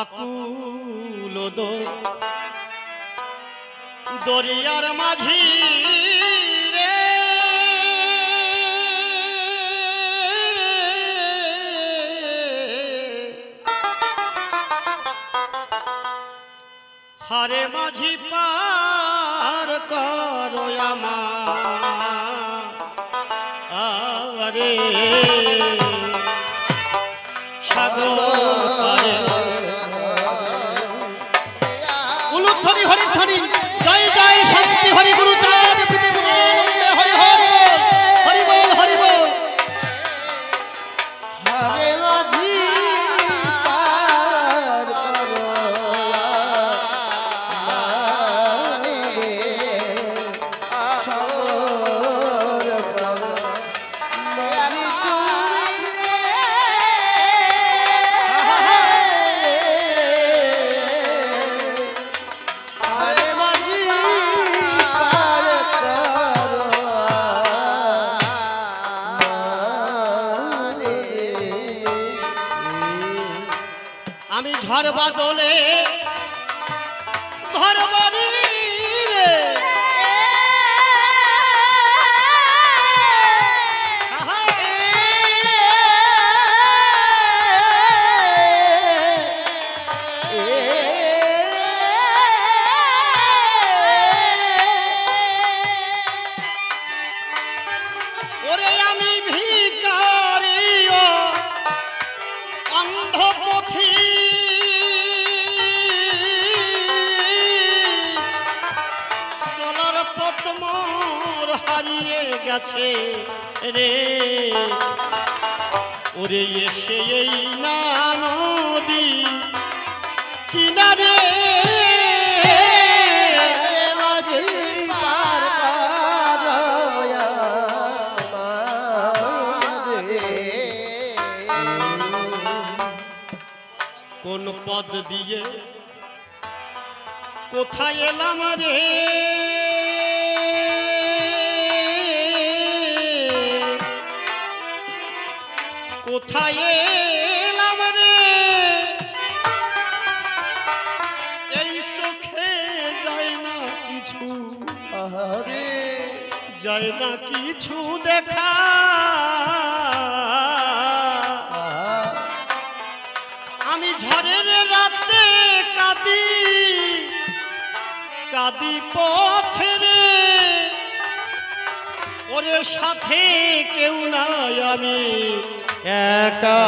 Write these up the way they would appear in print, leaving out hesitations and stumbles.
আকুল দরিয়ার মাঝি রে হারে মাঝি পার করো আমারে সাগরে উলুধ্বনি হরিধ্বনি জয় জয় শান্তি হরি গুরু চাঁদ পৃথিবীতে হরি হরি বল হরি বল হরে মাঝি পার করো সাগর প্রভু আমি হরে মাঝি পার করো আমি ঝড় বাদলে ঘর বাড়ি রে আহা, ওরে আমি ভিখারি ও অন্ধ পথি চলার পথ মোর হারিয়ে গেছে রে ওরে এসে এই না নদী কিনারে হরে মাঝি পার করো আমারে কোন পদ দিয়ে কোথায় এলাম রে কোথায় এলাম রে এই চোখে যায় না কিছু হরে যায় না কিছু দেখা আমি ঝড়ের রাতে কাঁদি কাঁদি পথের ওরে সাথে কেউ নাই আমি একা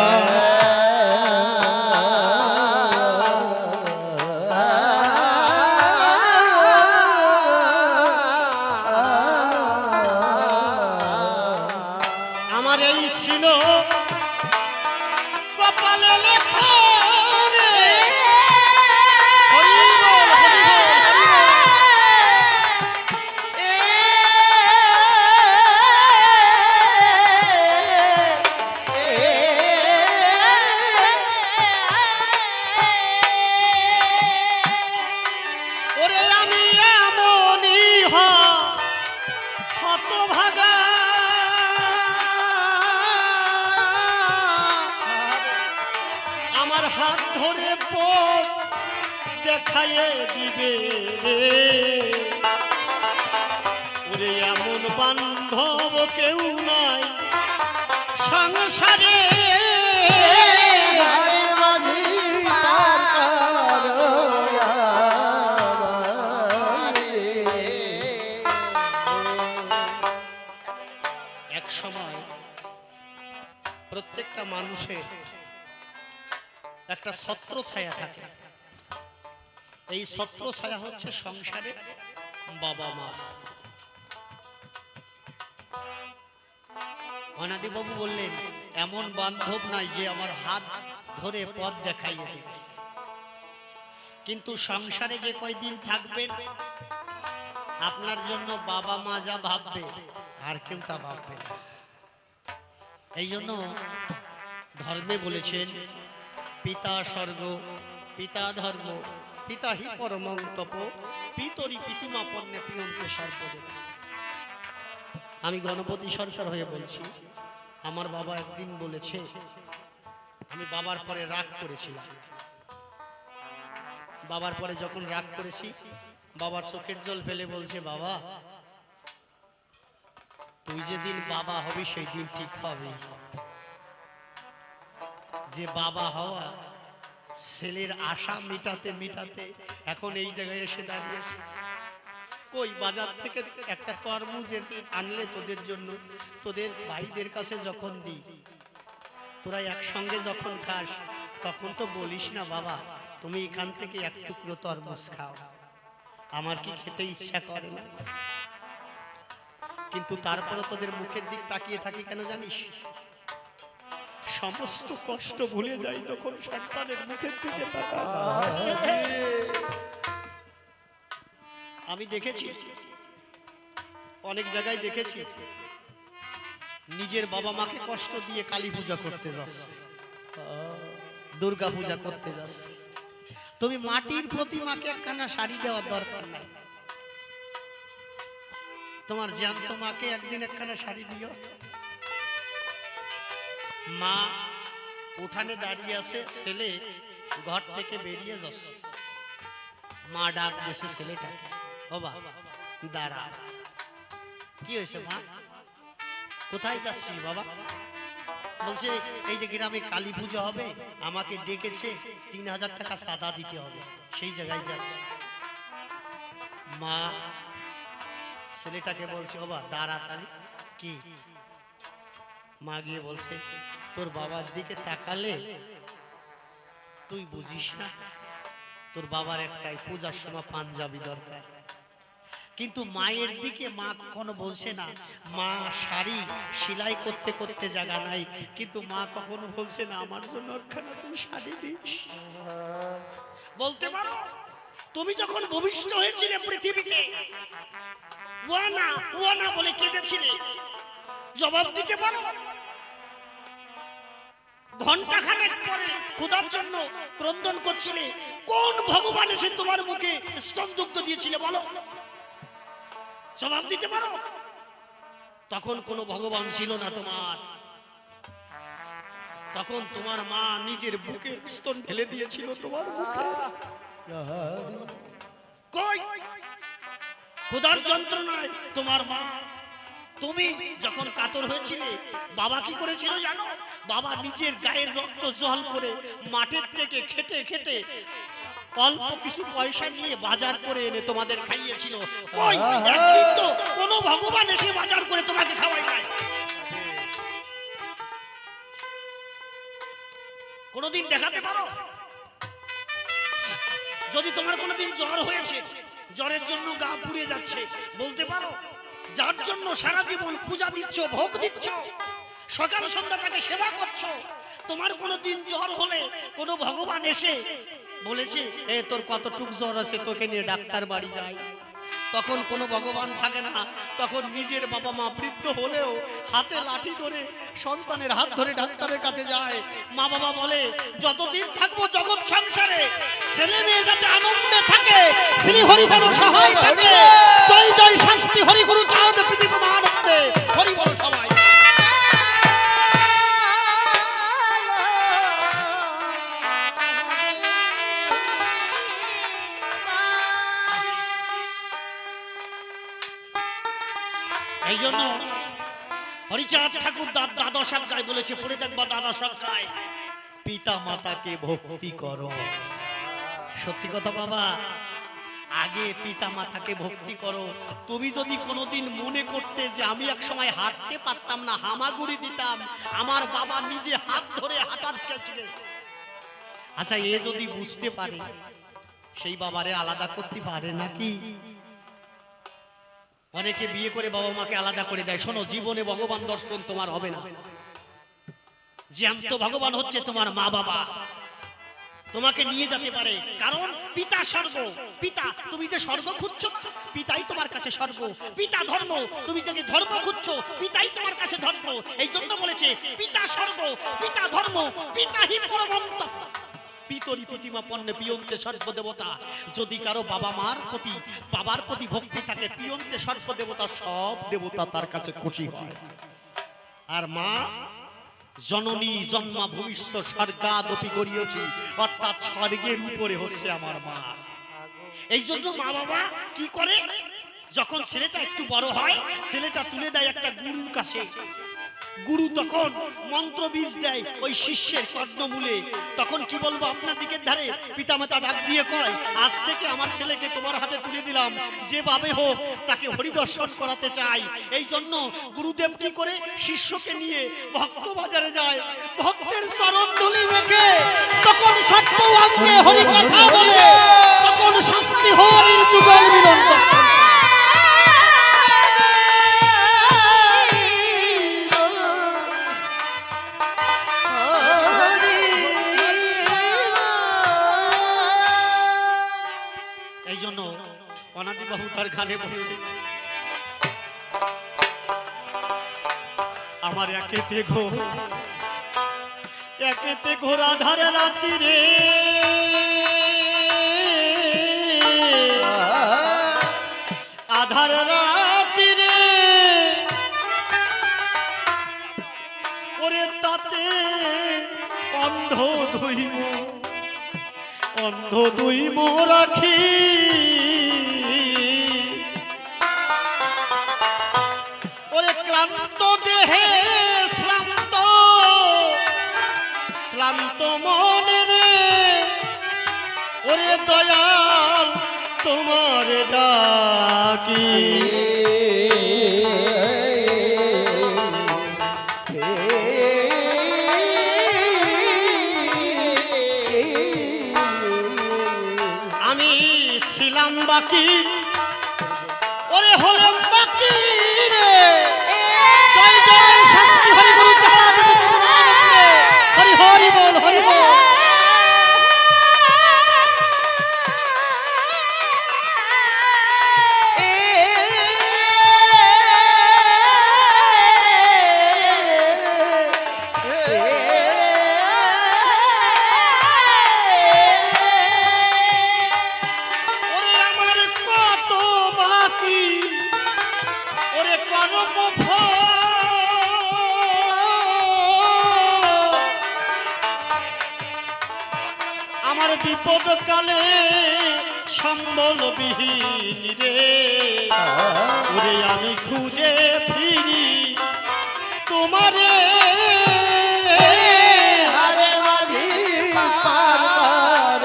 আমার এই ছিল কপালে লেখা রে। হরি বল, হরি বল, হরি বল। ওরে আমি এমনই হতভাগা আমার হাত ধরে পথ দেখাইয়ে দিবে রে ওরে এমন বান্ধব কেউ নাই সংসারে হরে মাঝি পার করো আমারে এক সময় প্রত্যেকটা মানুষের একটা ছত্র ছায়া থাকে এই ছত্র ছায়া হচ্ছে সংসারে বাবা মা অনাদিবাবু বললেন এমন বান্ধব নাই যে আমার হাত ধরে পথ দেখাইয়ে দেবে কিন্তু সংসারে যে কয়দিন থাকবেন আপনার জন্য বাবা মা যা ভাববে আর কেউ তা ভাববে না এই জন্য ধর্মে বলেছেন পিতা স্বর্গ পিতা ধর্ম পিতা হি পরমং তপ পিতরি পিতুমাপন্নে প্রিয়ন্তে সর্বদেব আমি গণপতি সরকার হয়ে বলছি আমার বাবা একদিন বলেছে আমি বাবার পরে রাগ করেছিলাম বাবার পরে যখন রাগ করেছি, বাবার চোখের জল ফেলে বলছে, বাবা তুই যেদিন বাবা হবি সেই দিন ঠিক পাবি। যে বাবা হওয়া ছেলের আশা মিটাতে মিটাতে এখন এই জায়গায় এসে দাঁড়িয়েছে। কই বাজার থেকে একটা তরমুজ আনলে তোদের জন্য, তোদের ভাইদের কাছে যখন দিই, তোরা একসঙ্গে যখন খাস, তখন তো বলিস না বাবা তুমি এখান থেকে এক টুকরো তরমুজ খাও, আমার কি খেতে ইচ্ছা করে না? কিন্তু তারপরে তোদের মুখের দিক তাকিয়ে থাকি কেন জানিস? সমস্ত কষ্ট ভুলে যাই যখন সন্তানের মুখের দিকে তাকাই। আমি দেখেছি, অনেক জায়গায় দেখেছি, নিজের বাবা মাকে কষ্ট দিয়ে কালী পূজা করতে যাচ্ছে, দুর্গা পূজা করতে যাচ্ছে। তুমি মাটির প্রতিমাকে একখানা শাড়ি দেওয়ার দরকার নাই, তোমার জ্যান্ত মাকে একদিন একখানা শাড়ি দিও। মা উঠানে দাঁড়িয়ে আছে, ছেলে ঘর থেকে বেরিয়ে যাচ্ছে, মা ডাক দিয়েছে ছেলেটাকে, বাবা দাঁড়া। কি হয়েছে মা? কোথায় যাচ্ছিস বাবা? বলছে এই যে গ্রামে কালী পুজো হবে, আমাকে ডেকেছে, 3000 টাকা চাঁদা দিতে হবে, সেই জায়গায় যাচ্ছে। মা ছেলেটাকে বলছে, বাবা দাঁড়া তালি। কি? মা গিয়ে বলছে, তোর বাবার দিকে তাকালে তুই বুঝিস না, তোর বাবার একটাই পূজার সময় পাঞ্জাবি দরকার। কিন্তু মায়ের দিকে মা কখনো বলছে না, মা শাড়ি সেলাই করতে করতে জায়গা নাই, কিন্তু মা কখনো বলছে না আমার জন্য একখানা তুই শাড়ি দিস। বলতে পারো তুমি যখন ভূমিষ্ঠ হয়েছিলে পৃথিবীতে, ওয়ানা ওয়ানা বলে কেঁদেছিলে, জবাব দিতে পারো? ঘন্টাখানেক পরে ক্ষুধার জন্য ক্রন্দন করছিলে, কোন ভগবান এসে তোমার মুখে স্তনদুগ্ধ দিয়েছিলে বলো? জবাব দিতে পারো? তখন কোনো ভগবান ছিল না তোমার, তখন তোমার মা নিজের বুকের স্তন ঢেলে দিয়েছিল তোমার মুখে। কই ক্ষুধার যন্ত্রণায় তোমার মা, তুমি যখন কাতর হয়েছিলে, বাবা কি করেছিল জানো? বাবা নিজের গায়ের রক্ত জল করে মাঠের থেকে খেটে খেটে অল্প কিছু পয়সা নিয়ে বাজার করে এনে তোমাদের খাইয়েছিল। কই একদিন তো কোনো ভগবান এসে বাজার করে তোমাকে খাওয়াই নাই। কোনোদিন দেখাতে পারো? যদি তোমার কোনোদিন জ্বর হয়েছে, জ্বরের জন্য গা পুড়ে যাচ্ছে, বলতে পারো? যার জন্য সারা জীবন পূজা দিচ্ছ, ভোগ দিচ্ছ, সকাল সন্ধ্যা তাকে সেবা করছো, তোমার কোনোদিন জ্বর হলে কোনো ভগবান এসে বলেছে এ তোর কতটুক জ্বর আছে, তোকে নিয়ে ডাক্তার বাড়ি যাই? তখন কোনো ভগবান থাকে না, তখন নিজের বাবা মা বৃদ্ধ হলেও হাতে লাঠি ধরে সন্তানের হাত ধরে ডাক্তারের কাছে যায়। মা বাবা বলে যতদিন থাকবো জগৎ সংসারে ছেলে মেয়ে যাতে আনন্দে থাকে, শ্রী হরি যেন সহায় থাকে, জয় জয় শান্তি হরি গুরু চাঁদ পৃথিবী মহানন্দে হরি বল সবাই। এই জন্য হরিচাঁদ ঠাকুর দ্বাদশ অধ্যায় বলেছে, পড়ে দেখবা দ্বাদশ অধ্যায়, পিতা মাতাকে ভক্তি করো। সত্যি কথা বাবা, আগে পিতা মাতাকে ভক্তি করো। তুমি যদি কোনোদিন মনে করতে যে আমি এক সময় হাঁটতে পারতাম না, হামাগুড়ি দিতাম, আমার বাবা নিজে হাত ধরে হাঁটার গেছিলেন, আচ্ছা এ যদি বুঝতে পারে, সেই বাবারে আলাদা করতে পারে নাকি? অনেকে বিয়ে করে বাবা মাকে আলাদা করে দেয়। শোনো, জীবনে ভগবান দর্শন তোমার হবে না। জ্যান্ত ভগবান হচ্ছে তোমার মা বাবা, তোমাকে নিয়ে যেতে পারে, কারণ পিতা স্বর্গ। পিতা, তুমি যে স্বর্গ খুঁজছো না, পিতাই তোমার কাছে স্বর্গ। পিতা ধর্ম, তুমি যে ধর্ম খুঁজছো, পিতাই তোমার কাছে ধর্ম। এই জন্য বলেছে পিতা স্বর্গ, পিতা ধর্ম, পিতা হি পরমন্ত পিতরি প্রতিমা পণ্যে পিয়ন্তে সর্বদেবতা। যদি কারো বাবা মার প্রতি, বাবার প্রতি ভক্তি থাকে, পিয়ন্তে সর্বদেবতা, সব দেবতা তার কাছে খুশি হয়। আর মা জননী জন্মা ভূমিষ্ঠ স্বর্গাদপি করিয়েছি, অর্থাৎ স্বর্গের উপরে হচ্ছে আমার মা। এই জন্য মা বাবা কি করে, যখন ছেলেটা একটু বড় হয় ছেলেটা তুলে দেয় একটা গুরুর কাছে। গুরু তখন মন্ত্র বীজ দেয় ওই শিষ্যের কর্ণমূলে। তখন কি বলবো, আপনার দিকের ধারে পিতামাতা ডাক দিয়ে কয়, আজ থেকে আমার ছেলেকে তোমার হাতে তুলে দিলাম, যেভাবে হোক তাকে হরিদর্শন করাতে চাই। এই জন্য গুরুদেব কি করে, শিষ্যকে নিয়ে ভক্ত বাজারে যায়, ভক্তের চরণ ধুলি মেখে তখন সত্য অঙ্গে হরি কথা বলে, তখন শান্তি হরির যুগল মিলন দর্শন। এই জন্য অনাদি বাহু তার গানে বলে, আমার একেতে ঘোরা ধারে রাত্রি রে, আধার রাত্রি রে, ওরে তাতে অন্ধ দুইম রাখি, ওরে ক্লান্ত দেহে শ্রান্ত মনে রে, ওরে দয়াল তোমার ডাকি। আমি ছিলাম বাকি, ওরে হলাম বাকি রে, জয় জয় শান্তি হরি গুরু চাঁদ হরি হরি বল হরি বল। আমার বিপদ কালে সম্বল বিহীন রে, ওরে আমি খুঁজে ফিরি তোমারে, হরে মাঝি পার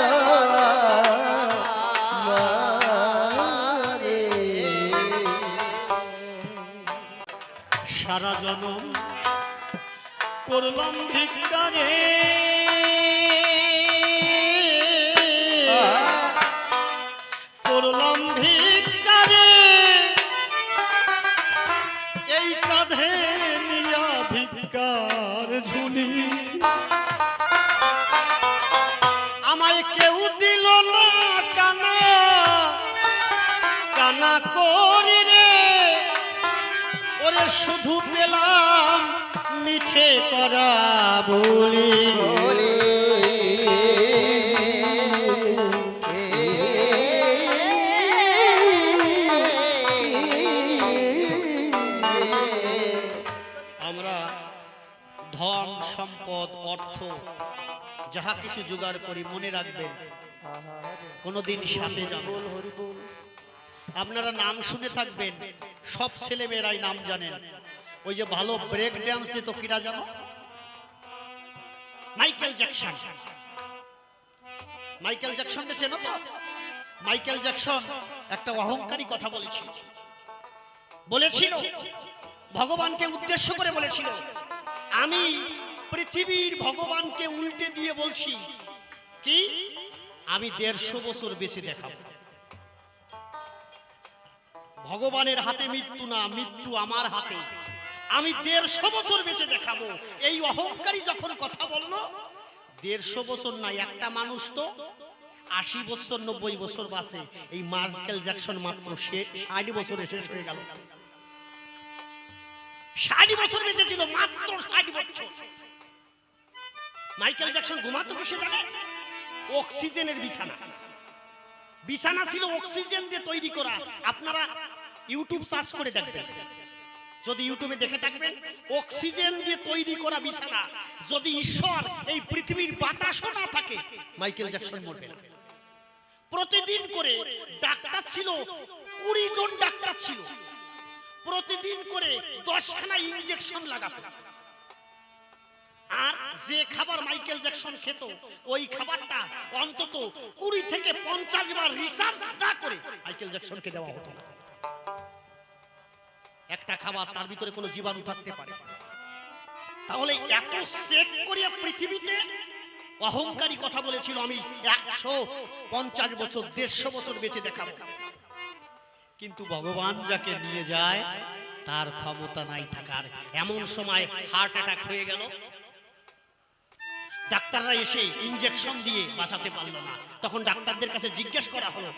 মারে। সারা জনম করলাম ভিক্ষারে, করলাম ভিক্ষারে, এই কাঁধে নিয়া ভিক্ষার ঝুলি, আমায় কেউ দিল না কানা কানা করি রে, ওরে শুধু পেলাম মিঠে করা বলি। আমরা ধন সম্পদ অর্থ যাহা কিছু জোগাড় করি, মনে রাখবেন কোনোদিন সাথে যাবে। আপনারা নাম শুনে থাকবেন, সব ছেলে মেয়েরাই নাম জানেন। ওই যে ভালো ব্রেক ড্যান্স দিত, কিরা জানো? Michael Jackson. মাইকেল জ্যাকসনকে চেনো তো? মাইকেল জ্যাকসন একটা অহংকারী কথা বলেছিল, ভগবানকে উদ্দেশ্য করে বলেছিল, আমি পৃথিবীর ভগবানকে উল্টে দিয়ে বলছি কি, আমি 150 বছর বেঁচে দেখাবো। ভগবানের হাতে মৃত্যু না, মৃত্যু আমার হাতে, আমি 150 বছর বেঁচে দেখাবো। এই অহংকারী যখন কথা বললো, 150 বছর নাই, একটা মানুষ তো 80 বছর 90 বছর বাঁচে, এই মাইকেল জ্যাকসন মাত্র 60 বছরে শেষ হয়ে গেল। 60 বছর বেঁচে ছিল, মাত্র 60 বছর। মাইকেল জ্যাকসন ঘুমাতো কিসে জানে? অক্সিজেনের বিছানা ছিল অক্সিজেন দিয়ে তৈরি করা। আপনারা ইউটিউব সার্চ করে দেখবেন, যদি ইউটিউবে দেখে থাকবেন, অক্সিজেন দিয়ে তৈরি করা বিছানা। যদি ঈশ্বর এই পৃথিবীর বাতাসও না থাকে, মাইকেল জ্যাকসন মরবে না। প্রতিদিন করে ডাক্তার ছিল, 20 জন ডাক্তার ছিল, প্রতিদিন করে 10খানা ইনজেকশন লাগাতো। আর যে খাবার মাইকেল জ্যাকসন খেত, ওই খাবারটা অন্তত 20 থেকে 50 বার রিসার্চ না করে মাইকেল জ্যাকসনকে দেওয়া হতো না। একটা খাবার, তার ভিতরে কোনো জীবাণু থাকতে পারে। তাহলে এত চেক করিয়া পৃথিবীতে অহংকারী কথা বলেছিল, আমি 150 বছর 150 বছর বেঁচে দেখাবো। কিন্তু ভগবান যাকে নিয়ে যায় তার ক্ষমতা নাই থাকার। এমন সময় হার্ট অ্যাটাক হয়ে গেল, ডাক্তাররা এসে ইনজেকশন দিয়ে বাঁচাতে পারলো না। তখন ডাক্তারদের কাছে জিজ্ঞেস করা হলো,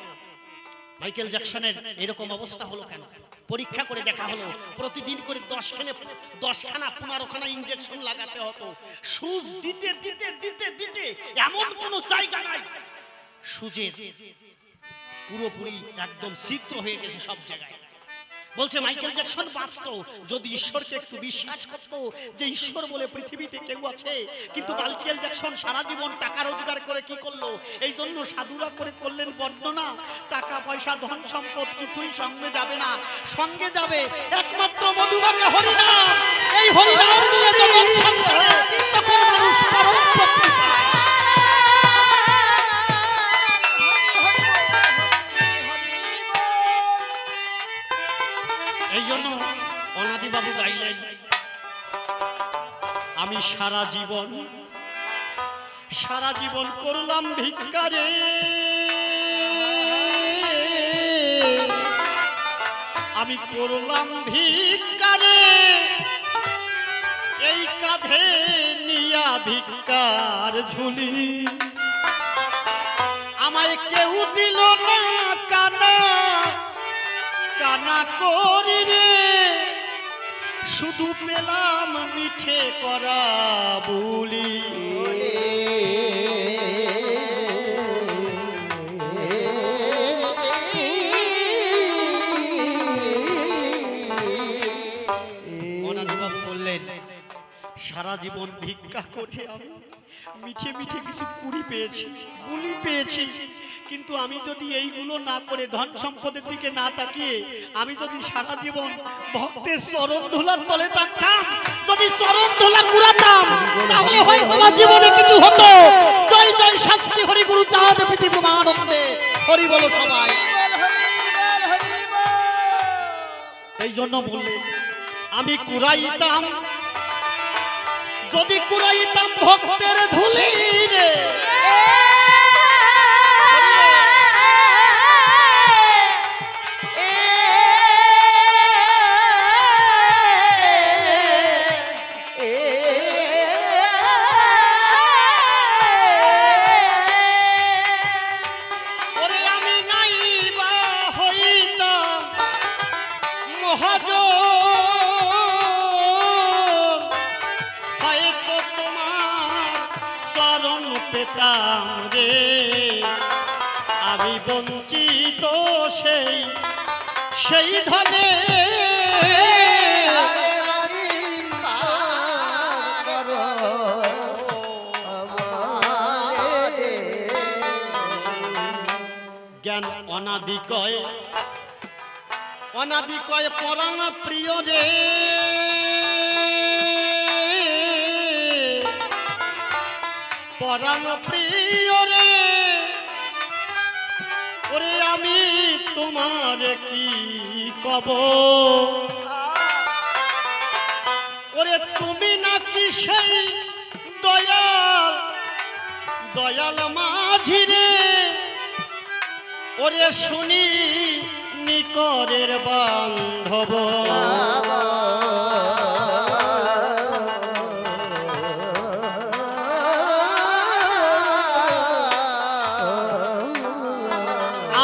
মাইকেল জ্যাকসনের এরকম অবস্থা হলো কেন? পরীক্ষা করে দেখা হলো, প্রতিদিন করে 10খানা 15খানা ইনজেকশন লাগাতে হতো। সুজ দিতে দিতে দিতে দিতে এমন কোন জায়গা নাই, সুজের পুরোপুরি একদম ছিদ্র হয়ে গেছে সব জায়গায়। বলছে মাইকেল জ্যাকসন বাঁচত যদি ঈশ্বরকে একটু বিশ্বাস করত যে ঈশ্বর বলে পৃথিবীতে কেউ আছে। কিন্তু মাইকেল জ্যাকসন সারা জীবন টাকা রোজগার করে কি করলো? এই জন্য সাধুরা করে করলেন বর্ণনা, টাকা পয়সা ধন সম্পদ কিছুই সঙ্গে যাবে না, সঙ্গে যাবে একমাত্র মধুবাগে হরিনাম। এই হরিনাম নিয়ে যখন সংসারে, তখন মানুষ পরম ভক্তি পায়। এই জন্য অনাদিবাবু গাইলেন, আমি সারা জীবন করলাম ভিক্ষারে, আমি করলাম ভিক্ষারে, এই কাঁধে নিয়া ভিক্ষার ঝুলি, আমায় কেউ দিল না কানা কানা করি রে, শুধু পেলাম মিঠে করা বুলি। অনাদিবাবু বললেন, সারা জীবন ভিক্ষা করে আমি মিঠে মিঠে কিছু কুড়ি পেয়েছি, বুলি পেয়েছি, কিন্তু আমি যদি এইগুলো না করে ধন সম্পদের দিকে না তাকিয়ে আমি যদি সারা জীবন ভক্তের চরণ ধুলার তলে থাকতাম, যদি চরণ ধুলা কুড়াতাম, তাহলে হয়তো আমার জীবনে কিছু হতো। জয় জয় শান্তি হরি গুরু চাঁদ প্রীতি প্রমানন্দে হরি বলো সবাই। এই জন্য বললেন, আমি কুড়াইতাম, যদি কুড়াইতাম ভক্তের ধুলি রে, আমি বঞ্চিত সেই ধনে জ্ঞান অনাদি কয় পরাণ প্রিয় রে, পরাণ প্রিয় রে, ওরে আমি তোমার কি কব, ওরে তুমি নাকি সেই দয়াল মাঝি রে, ওরে শুনি নিকরের বান্ধব,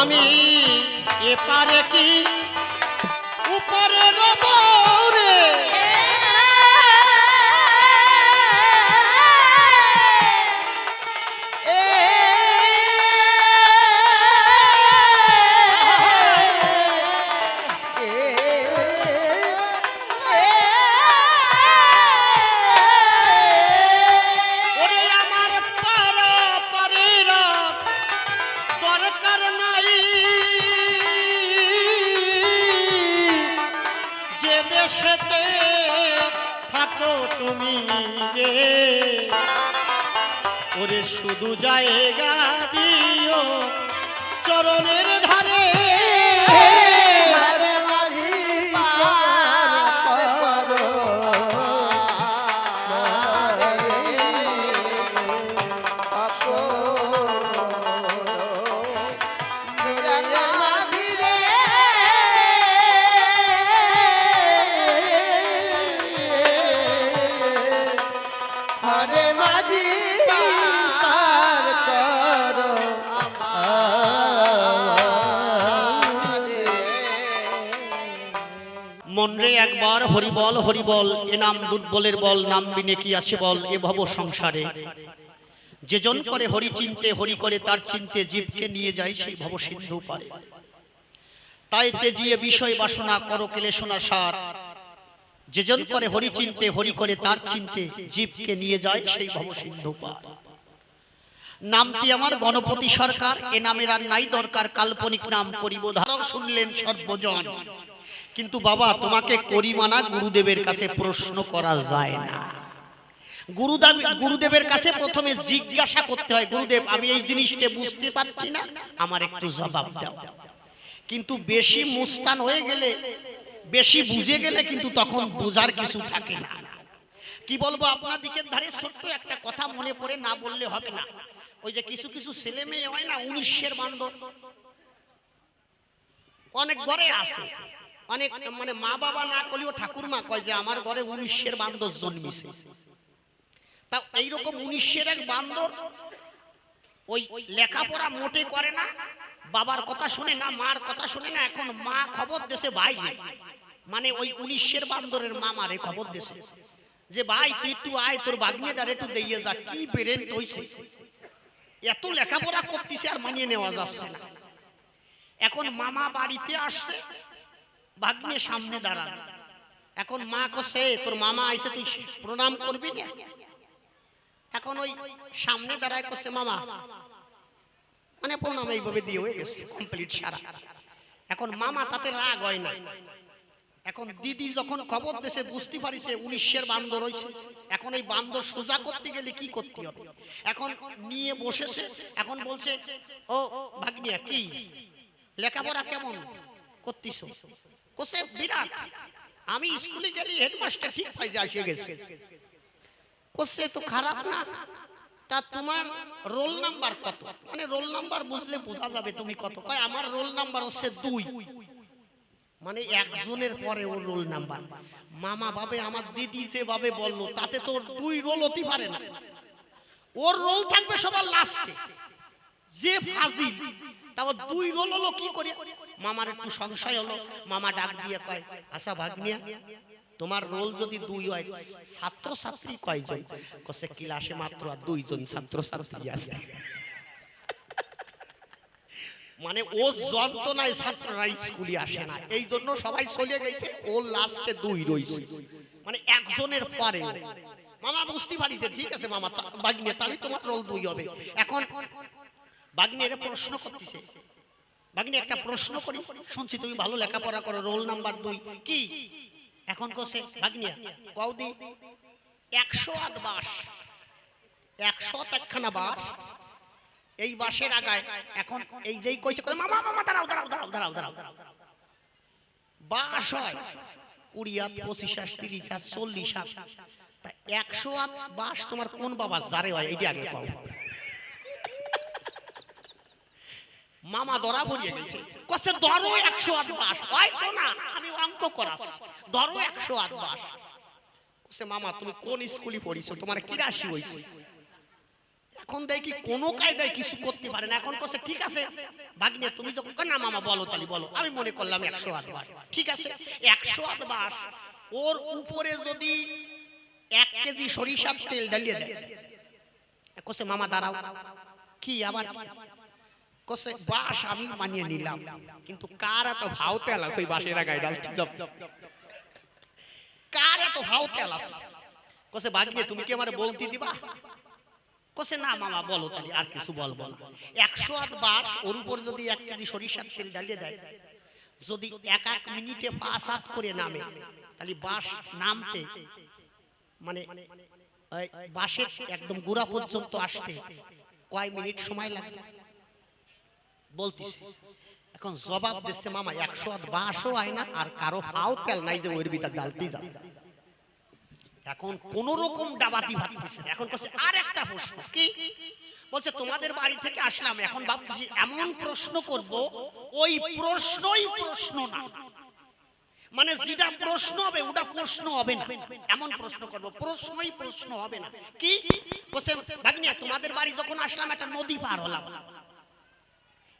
আমি এপারে কি উপরে রব রে, তুমি রে, ওরে শুধু জায়গা দিও চরণের ধারে। আরে মাঝি পার করো মাঝি রে, আরে মাঝি পার করো মনরে একবার হরি বল হরি বল, এ নাম দুর্বলের বল, নাম বিনে কি আছে বল এ ভব সংসারে। যেজন করে হরি চিনতে, হরি করে তার চিনতে, জীবকে নিয়ে যায় সেই ভব সিন্ধু পারে। তাই তেজিয়ে বিষয় বাসনা করো ক্লেশনা সার, যেজন করে হরি চিনতে, হরি করে তার চিনতে, জীবকে নিয়ে যায় সেই ভব সিন্ধু পার। নামটি আমার গণপতি সরকার, এ নামের আর নাই দরকার, কাল্পনিক নাম করিব ধারক শুনলেন সর্বজন। কিন্তু বাবা তোমাকে করিমানা গুরুদেবের কাছে প্রশ্ন করা যায় না। গুরুদেবের কাছে প্রথমে জিজ্ঞাসা করতে হয়, গুরুদেব আমি এই জিনিসটা বুঝতে পারছি না, আমার একটু জবাব দাও। কিন্তু বেশি মুস্তান হয়ে গেলে, বেশি বুঝে গেলে কিন্তু তখন বোঝার কিছু থাকে না। কি বলবো আপনার দিকের ধারে ছোট্ট একটা কথা মনে পড়ে, না বললে হবে না। ওই যে কিছু কিছু ছেলে মেয়ে হয় না 19-এর বান্দর, অনেক ঘরে আছে, অনেক মানে মা বাবা না করলেও ঠাকুরমা কয় যে আমার ঘরে 19-এর বান্দর জন্মিছে। তা এইরকম 19-এর এক বান্দর ওই লেখাপড়া মোটে করে না, বাবার কথা শুনে না, মার কথা শুনে না। এখন মা খবর দেশে ভাই, মানে ওই 19-এর বান্দরের মামারে খবর দেশে যে ভাই তুই একটু আয়, তোর বাগনেটার একটু দিয়ে যা, কি বেরেন্ট হইছে, এত লেখাপড়া করতেছে আর মানিয়ে নেওয়া যাচ্ছে না। এখন মামা বাড়িতে আসছে, ভাগ্নে সামনে দাঁড়ানো। এখন মা কছে তোর মামা আইছে তুই প্রণাম করবি না। এখন ওই সামনে দাঁড়ায় কছে মামা, মানে প্রণাম এইভাবে দিয়ে হয়ে গেছে কমপ্লিট সারা। এখন মামা তাতে রাগ হয় না। এখন দিদি যখন খবর দেশে বুঝতে পারিছে 19-এর বান্দর হইছে, এখন এই বান্দর সোজা করতে গেলে কি করতে হবে, এখন নিয়ে বসেছে। এখন বলছে ও ভাগ্নিয়া কি লেখাপড়া কেমন করতিস? কোসে বিরাট, আমি স্কুলে গেলি হেডমাস্টার ঠিক পাই যে এসে গেছে। কোসে তো খারাপ না, তা তোমার রোল নাম্বার কত? মানে রোল নাম্বার বুঝলে বোঝা যাবে তুমি কত। কয় আমার রোল নাম্বার হচ্ছে 2। মানে একজনের পরে ওর রোল নাম্বার। মামা ভাবে আমার দিদি যেভাবে বললো তাতে তো 2 রোল হতে পারে না, ওর রোল থাকবে সবার লাস্টে। যে ফাজিল, তাও 2 রোল হলো কি করে? মামার একটু সংশয় হলো, মামা ডাক দিয়ে কয় আচ্ছা ভাগ্নিয়া তোমার রোল যদি 2 হয় ছাত্র ছাত্রী কয়জন? কসে ক্লাসে মাত্র 2 জন ছাত্র ছাত্রী আছে। মানে ও যন্ত্রণায় ছাত্ররা স্কুলে আসে না, এই জন্য সবাই চলে গেছে, ও লাস্টে 2 রইছে, মানে একজনের পরে। মামা বুঝতে পারিছে ঠিক আছে মামা ভাগ্নে তাহলে তোমার রোল 2 হবে। এখন ভাগ্নের প্রশ্ন করতেছে, ভাগ্নে একটা প্রশ্ন করি, শুনছি তুমি ভালো লেখাপড়া করো, রোল নাম্বার 2 কি? এখন কোসে ভাগ্নিয়া কওদি 100 বাস, 100 একখানা বাস, এই বাসের আগায় এখন এই যেই কইছে করে মামা মামা দাঁড়াও দাঁড়াও দাঁড়াও দাঁড়াও দাঁড়াও, বাস হয় 20 25 30 40। তা 100 বাস তোমার কোন বাবা জারে হয় এইটা আগে কও। মামা ধরা পড়িয়ে গেছে, কসে ধরো 108 বাস হয় তো না, আমি অঙ্ক করাস, ধরো 108 বাস। কসে মামা তুমি কোন স্কুলে পড়িছো, তোমার কি রাশি হইছে? এখন দেখি কোনো কায়দায় কিছু করতে পারে না। এখন কসে ঠিক আছে ভাগ্নে তুমি যখন না মামা বলো তাহলে বলো, আমি মনে করলাম 108 বাস। ঠিক আছে 108 বাস, ওর উপরে যদি 1 কেজি সরিষার তেল ঢালিয়ে দেয়, কসে মামা দাঁড়াও কি আবার কি? কসে বাস আমি মানিয়ে নিলাম, কিন্তু কার এত ভাও তেল আছে ওই বাসের গায়ে ডালতে যাব, কার এত ভাও তেল আছে? কসে ভাগ্নে তুমি কি আমারে বলতে দিবা? কসে না মামা বলো তাহলে, আর কিছু বলবো না। 108 বাস, ওর উপর যদি 1 কেজি সরিষার তেল ঢালিয়ে দেয়, যদি 1 মিনিটে 5 হাত করে নামে, তাহলে বাস নামতে মানে ওই বাঁশের একদম গোড়া পর্যন্ত আসতে কয় মিনিট সময় লাগবে বলতিছে। এখন জবাব দিচ্ছে মামা 100 বাঁশও হয় না আর কারো হাও তেল নাই যে ওর ভিতর ডালতে যাবে। এখন কোন রকম ডাবাতি ভাবতেছে। এখন কাছে আর একটা প্রশ্ন কি বলছে, তোমাদের বাড়ি থেকে আসলাম, এখন ভাবতেছি এমন প্রশ্ন করব ওই প্রশ্নই প্রশ্ন না, মানে যেটা প্রশ্ন হবে ওটা প্রশ্ন হবে না, এমন প্রশ্ন করব, প্রশ্নই প্রশ্ন হবে না। কি বলছে, ভাগ্নে তোমাদের বাড়ি যখন আসলাম একটা নদী পার হলাম,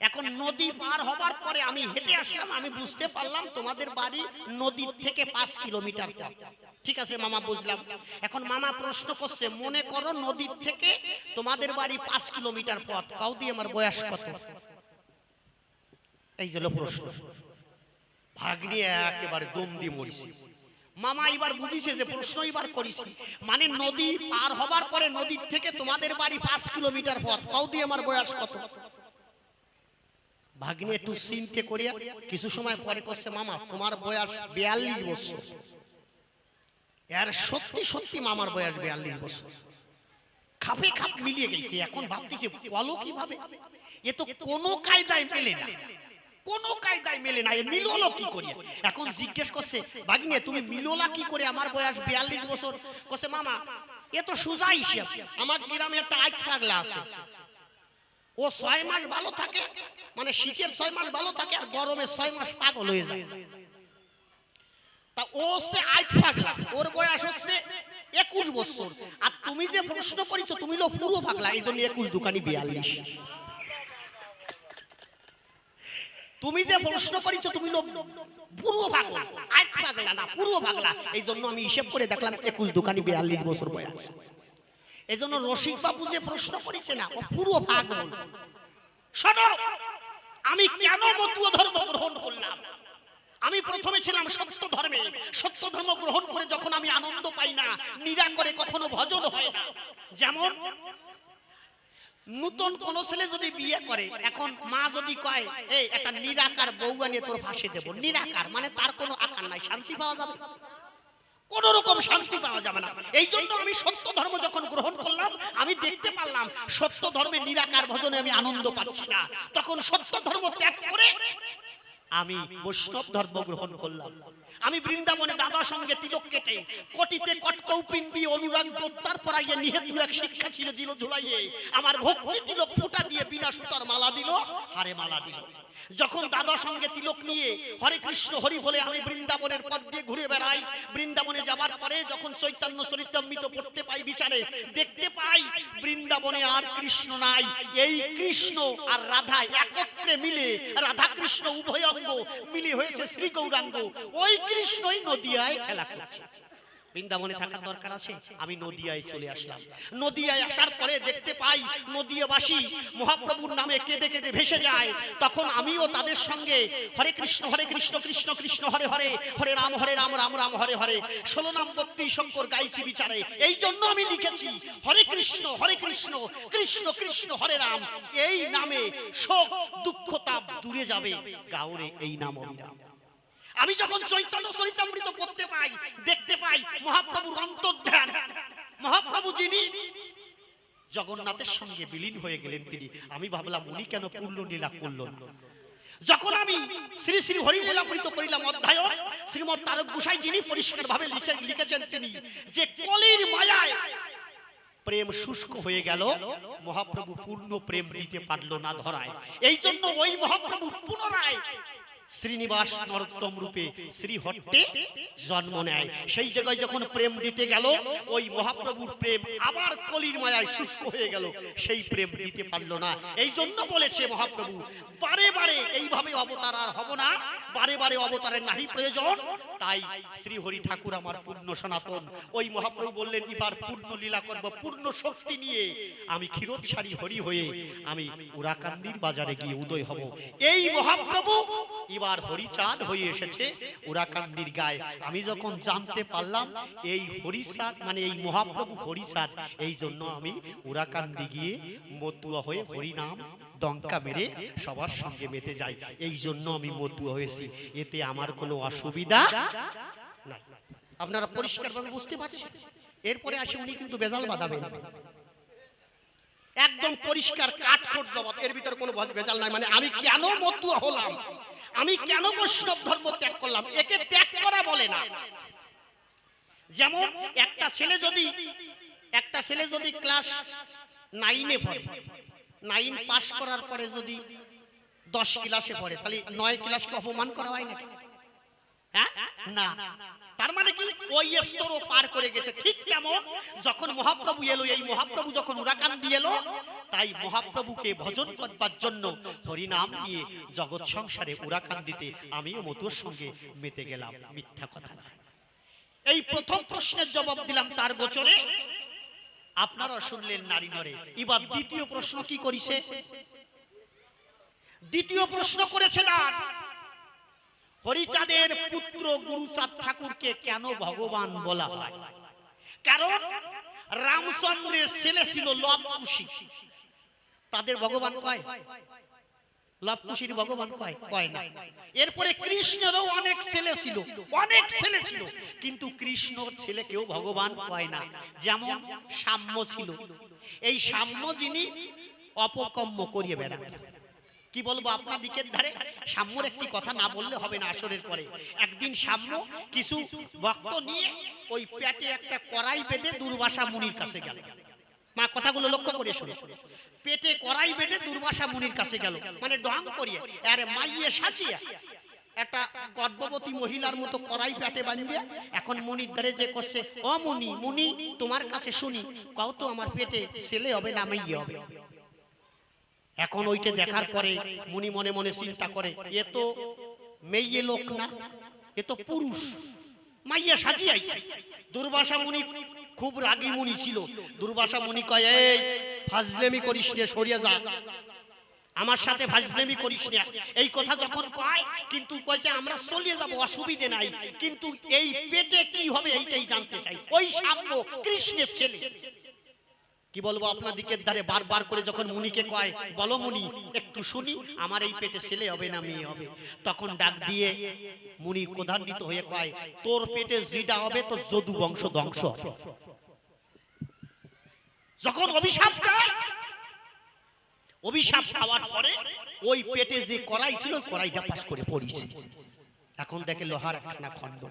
এখন নদী পার হবার পরে আমি হেঁটে আসলাম, আমি বুঝতে পারলাম তোমাদের বাড়ি নদীর থেকে 5 কিলোমিটার পথ। ঠিক আছে মামা, বুঝলাম। এখন মামা প্রশ্ন করছে, মনে করো নদীর থেকে তোমাদের বাড়ি 5 কিলোমিটার পথ, কাউ দিয়ে আমার বয়স কত? এই যে প্রশ্ন। ভাগ্নি একেবারে দম দিয়ে মরিছে। মামা এবার বুঝিছে যে প্রশ্ন এবার করিস, মানে নদী পার হবার পরে নদীর থেকে তোমাদের বাড়ি 5 কিলোমিটার পথ, কাউ দিয়ে আমার বয়স কত? ভাগ্নি একটু চিন্তা করিয়া কিছু সময় পরে করছে, মামা তোমার বয়স 42 বছর। এর সত্যি সত্যি মামার বয়স 42 বছর, খাপে খাপ মিলিয়ে গেছে। এখন ভাবতেছে বলো কিভাবে, এ তো কোনো কায়দায় মেলে না, কোনো কায়দায় মেলে না, এ মিললো কি করিয়া? এখন জিজ্ঞেস করছে, ভাগ্নে তুমি মিলোলা কি করে আমার বয়স 42 বছর? করছে, মামা এ তো সোজা হিসাব, আমার গ্রামে একটা আইক পাগলা আছে, ও 6 মাস ভালো থাকে, মানে শীতের 6 মাস ভালো থাকে আর গরমে 6 মাস পাগল হয়ে যায়। তা ও সে আইক পাগলা, ওর বয়স হচ্ছে 21 বছর, আর তুমি যে প্রশ্ন করেছো তুমি লো পুরো পাগলা, এই জন্য 21 দুকানি 42। তুমি যে প্রশ্ন করেছো তুমি লো পুরো পাগলা, আইক পাগলা না, পুরো পাগলা, এই জন্য আমি হিসাব করে দেখলাম 21 দুকানি 42 বছর বয়স। এই জন্য রসিক বাবু যে প্রশ্ন করেছে না, ও পুরো পাগল। শোনো, আমি কেন মতুয়া ধর্ম গ্রহণ করলাম? আমি প্রথমে ছিলাম সত্য ধর্মে, সত্য ধর্ম গ্রহণ করে যখন আমি আনন্দ পাই না, নিরাকরে কখনো ভজন হয় না। যেমন নতুন কোন ছেলে যদি বিয়ে করে, এখন মা যদি কয় এই একটা নিরাকার বউ আনিয়ে তোর ফাঁসি দেব, নিরাকার মানে তার কোনো আকার নাই, শান্তি পাওয়া যাবে? কোন রকম শান্তি পাওয়া যাবে না। এই জন্য আমি সত্য ধর্ম যখন গ্রহণ করলাম, আমি দেখতে পারলাম সত্য ধর্মে নিরাকার ভজনে আমি আনন্দ পাচ্ছি না, তখন সত্য ধর্ম ত্যাগ করে আমি বৈষ্ণব ধর্ম গ্রহণ করলাম। আমি বৃন্দাবনে দাদার সঙ্গে তিলক কেটে কোটিতে কটকৌপিন্ডি অনুরাগ প্রত্যার পরাইয়ে নিহেতু এক শিক্ষা ছিল দিল ঝুলাইয়ে, আমার ভক্তি তিলক ফুটা দিয়ে বিনা সুতার মালা দিল, হারে মালা দিল। যখন দাদার সঙ্গে তিলক নিয়ে হরে কৃষ্ণ হরি বলে আমি বৃন্দাবনের পথ দিয়ে ঘুরে বেড়াই, বৃন্দাবনে যাবার পরে যখন চৈতন্য চরিতামৃত পড়তে পাই, বিচারে দেখতে পাই বৃন্দাবনে আর কৃষ্ণ নাই, এই কৃষ্ণ আর রাধা একত্রে মিলে, রাধা কৃষ্ণ উভয় অঙ্গ মিলে হয়েছে শ্রী গৌরাঙ্গ, ওই কৃষ্ণই নদিয়ায় খেলা করছে। বৃন্দাবনে থাকার দরকার আছে, আমি নদিয়ায় চলে আসলাম। নদিয়ায় আসার পরে দেখতে পাই নদিয়াবাসী মহাপ্রভুর নামে কেঁদে কেঁদে ভেসে যায়, তখন আমিও তাদের সঙ্গে হরে কৃষ্ণ কৃষ্ণ কৃষ্ণ হরে হরে, হরে রাম রাম রাম হরে হরে, 16 নাম 32 শঙ্কর গাইছি বিচারে। এই জন্য আমি লিখেছি হরে কৃষ্ণ কৃষ্ণ কৃষ্ণ হরে রাম, এই নামে শোক দুঃখ তাপ দূরে যাবে, গাওরে এই নাম অবিরাম। আমি যখন চৈতন্য চরিতামৃত পড়তে পাই, দেখতে পাই মহাপ্রভুর অন্তর্ধান, মহাপ্রভু যিনি জগন্নাথের সঙ্গে বিলীন হয়ে গেলেন তিনি, আমি ভাবলাম উনি কেন পূর্ণ লীলা করলেন না। যখন আমি শ্রী শ্রী হরিলীলামৃত করিলাম অধ্যায়, শ্রীমৎ তারক গোসাই যিনি পরিষ্কার ভাবে লিখেছেন তিনি যে কলির মায়ায় প্রেম শুষ্ক হয়ে গেল, মহাপ্রভু পূর্ণ প্রেম দিতে পারল না ধরায়। এই জন্য ওই মহাপ্রভু পুনরায় শ্রীনিবাস নরোত্তম রূপে শ্রীহট্টে জন্ম নেয়। সেই জায়গায় যখন প্রেম দিতে গেল, ওই মহাপ্রভুর প্রেম আবার কলির মায়ায় শুষ্ক হয়ে গেল, সেই প্রেম দিতে পারল না। এই জন্য বলেছে মহাপ্রভু বারে বারে এইভাবে অবতার আর হব না, বারে বারে অবতারের নাহি প্রয়োজন, তাই শ্রী হরি ঠাকুর আমার পূর্ণ সনাতন। ওই মহাপ্রভু বললেন এবার পূর্ণ লীলা করব, পূর্ণ শক্তি নিয়ে আমি ক্ষীরোদসারী হরি হয়ে আমি উরাকান্দির বাজারে গিয়ে উদয় হব। এই মহাপ্রভু এবার হরিচাঁদ হয়ে এসেছে উরাকান্দির গায়ে। আমি যখন জানতে পারলাম এই হরিচাঁদ মানে এই মহাপ্রভু হরিচাঁদ, এই জন্য আমি উরাকান্দি গিয়ে মতুয়া হয়ে হরিনাম ডঙ্কা মেরে সবার সঙ্গে মেতে যাই, এই জন্য আমি মতুয়া হয়েছি, এতে আমার কোনো অসুবিধা নাই। আপনারা পরিষ্কারভাবে বুঝতে পারছেন? এরপরে আসে উনি কিন্তু বেজাল বাঁধাবেন, একদম পরিষ্কার কাঠখোট জবাব, এর ভিতরে কোনো ভেজাল নাই। মানে আমি কেন মতুয়া হলাম, আমি কেন বৈষ্ণব ধর্ম ত্যাগ করলাম, একে ত্যাগ করা বলে না। যেমন একটা ছেলে যদি ক্লাস 9-এ পড়ে, 9 পাস করার পরে যদি 10 ক্লাসে পড়ে, তাহলে 9 ক্লাসকে অপমান করা হয় নাকি? হ্যাঁ না, তার মানে কি ওই স্তরও পার করে গেছে। ঠিক তেমন যখন মহাপ্রভু এলো, এই মহাপ্রভু যখন উরাকান দিয়ে এলো, তাই মহাপ্রভুকে ভজন করবার জন্য হরিনাম নিয়ে জগৎ সংসারে উরাকান দিতে আমিও মধুর সঙ্গে মেতে গেলাম, মিথ্যা কথা না। এই প্রথম প্রশ্নের জবাব দিলাম তার গোচরে, আপনারা শুনলেন নারী নরে। এবার দ্বিতীয় প্রশ্ন কি করিছে? দ্বিতীয় প্রশ্ন করেছে না, হরিচাঁদের পুত্র গুরুচাঁদ ঠাকুরকে কেন ভগবান বলা হয়? কারণ রামচন্দ্রের ছেলে ছিল লবকুশি, তাদের ভগবান কয়? লবকুশির ভগবান কয়? কয় না। এরপরে কৃষ্ণেরও অনেক ছেলে ছিল, কিন্তু কৃষ্ণর ছেলে কেউ ভগবান কয় না। যেমন সাম্য ছিল, এই সাম্য যিনি অপকর্ম করিয়ে বেড়াতেন। কি বলবো আপনার দিকের ধারে, সাম্যর একটি কথা না বললে হবে না। আসরের পরে একদিন সাম্য কিছু ভক্ত নিয়ে ওই পেটে একটা কড়াই বেঁধে দুর্বাসা মুনির কাছে গেল। মা কথাগুলো লক্ষ্য করে শুনে, পেটে কড়াই বেঁধে দুর্বাসা মুনির কাছে গেল, মানে ঢং করিয়ে, আরে মাইয়ে সাজিয়ে একটা গর্ভবতী মহিলার মতো কড়াই পেটে বাঁধিয়ে এখন মুনির ধারে যে করছে, ও মুনি, মুনি তোমার কাছে শুনি, কও তো আমার পেটে ছেলে হবে না মেয়ে হবে? এখন ওইটা দেখার পরে মুনি মনে মনে চিন্তা করে, এ তো মেয়ে লোক না, এ তো পুরুষ, মাইয়া সাজিয়েছে। দুর্বাসা মুনি খুব রাগী মুনি ছিল। দুর্বাসা মুনি কয়, এই ফাজলেমি করিস না, সরিয়ে যা, আমার সাথে ফাজলেমি করিস না। এই কথা যখন কয়, কিন্তু কইছে আমরা চলিয়ে যাব, অসুবিধে নাই, কিন্তু এই পেটে কি হবে এইটাই জানতে চাই। ওই সাম্য কৃষ্ণের ছেলে। কি বলবো আপনার দিকের ধারে বারবার করে যখন মুনিকে কয়, বলো মুনি একটু শুনি, আমার এই পেটে ছেলে হবে না মেয়ে হবে? তখন ডাক দিয়ে মুনি ক্রোধান্বিত হয়ে কয়, তোর পেটে যেটা হবে তোর যদু বংশ ধ্বংস হবে। যখন অভিশাপ দেয়, অভিশাপ পাওয়ার পরে ওই পেটে যে কড়াই ছিল, কড়াইটা পাশ করে পড়িছে। এখন দেখে লোহার একখানা খণ্ড।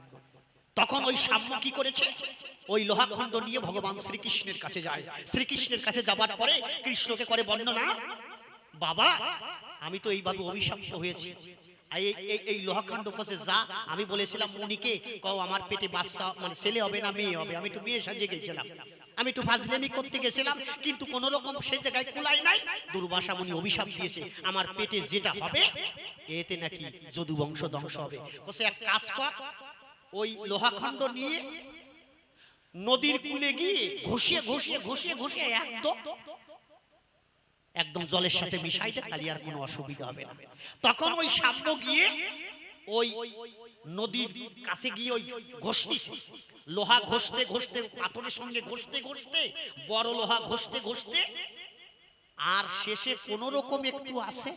তখন ওই সাম্য কি করেছে, ওই লোহাখণ্ড নিয়ে ভগবান শ্রীকৃষ্ণের কাছে যায়। শ্রীকৃষ্ণের কাছে যাবার পরে কৃষ্ণকে করে বর্ণনা, বাবা আমি তো এইভাবে অভিশপ্ত হয়েছি, এই লোহাখণ্ড কাছে যা, আমি বলেছিলাম মুনিকে, কও আমার পেটে বাচ্চা মানে ছেলে হবে না মেয়ে হবে? আমি তো মেয়ে সাজিয়ে গেছিলাম, আমি একটু ফাজলেমি করতে গেছিলাম, কিন্তু কোন রকম সেই জায়গায় কুলাই নাই। দুর্বাসা মুনি অভিশাপ দিয়েছে, আমার পেটে যেটা হবে এতে নাকি যদু বংশ ধ্বংস হবে। কোসে এক কাজ কর, ওই লোহাখণ্ড নিয়ে নদীর কূলে গিয়ে ঘষিয়ে ঘষিয়ে ঘষিয়ে ঘষিয়ে একদম জলের সাথে মিশাই দে, তাহলে আর কোনো অসুবিধা হবে না। তখন ওই সাম্য গিয়ে ওই নদীর কাছে গিয়ে ওই ঘষতেছে, লোহা ঘষতে ঘষতে, পাথরের সঙ্গে ঘষতে ঘষতে, বড় লোহা ঘষতে ঘষতে, আর শেষে কোন রকম একটু আছে,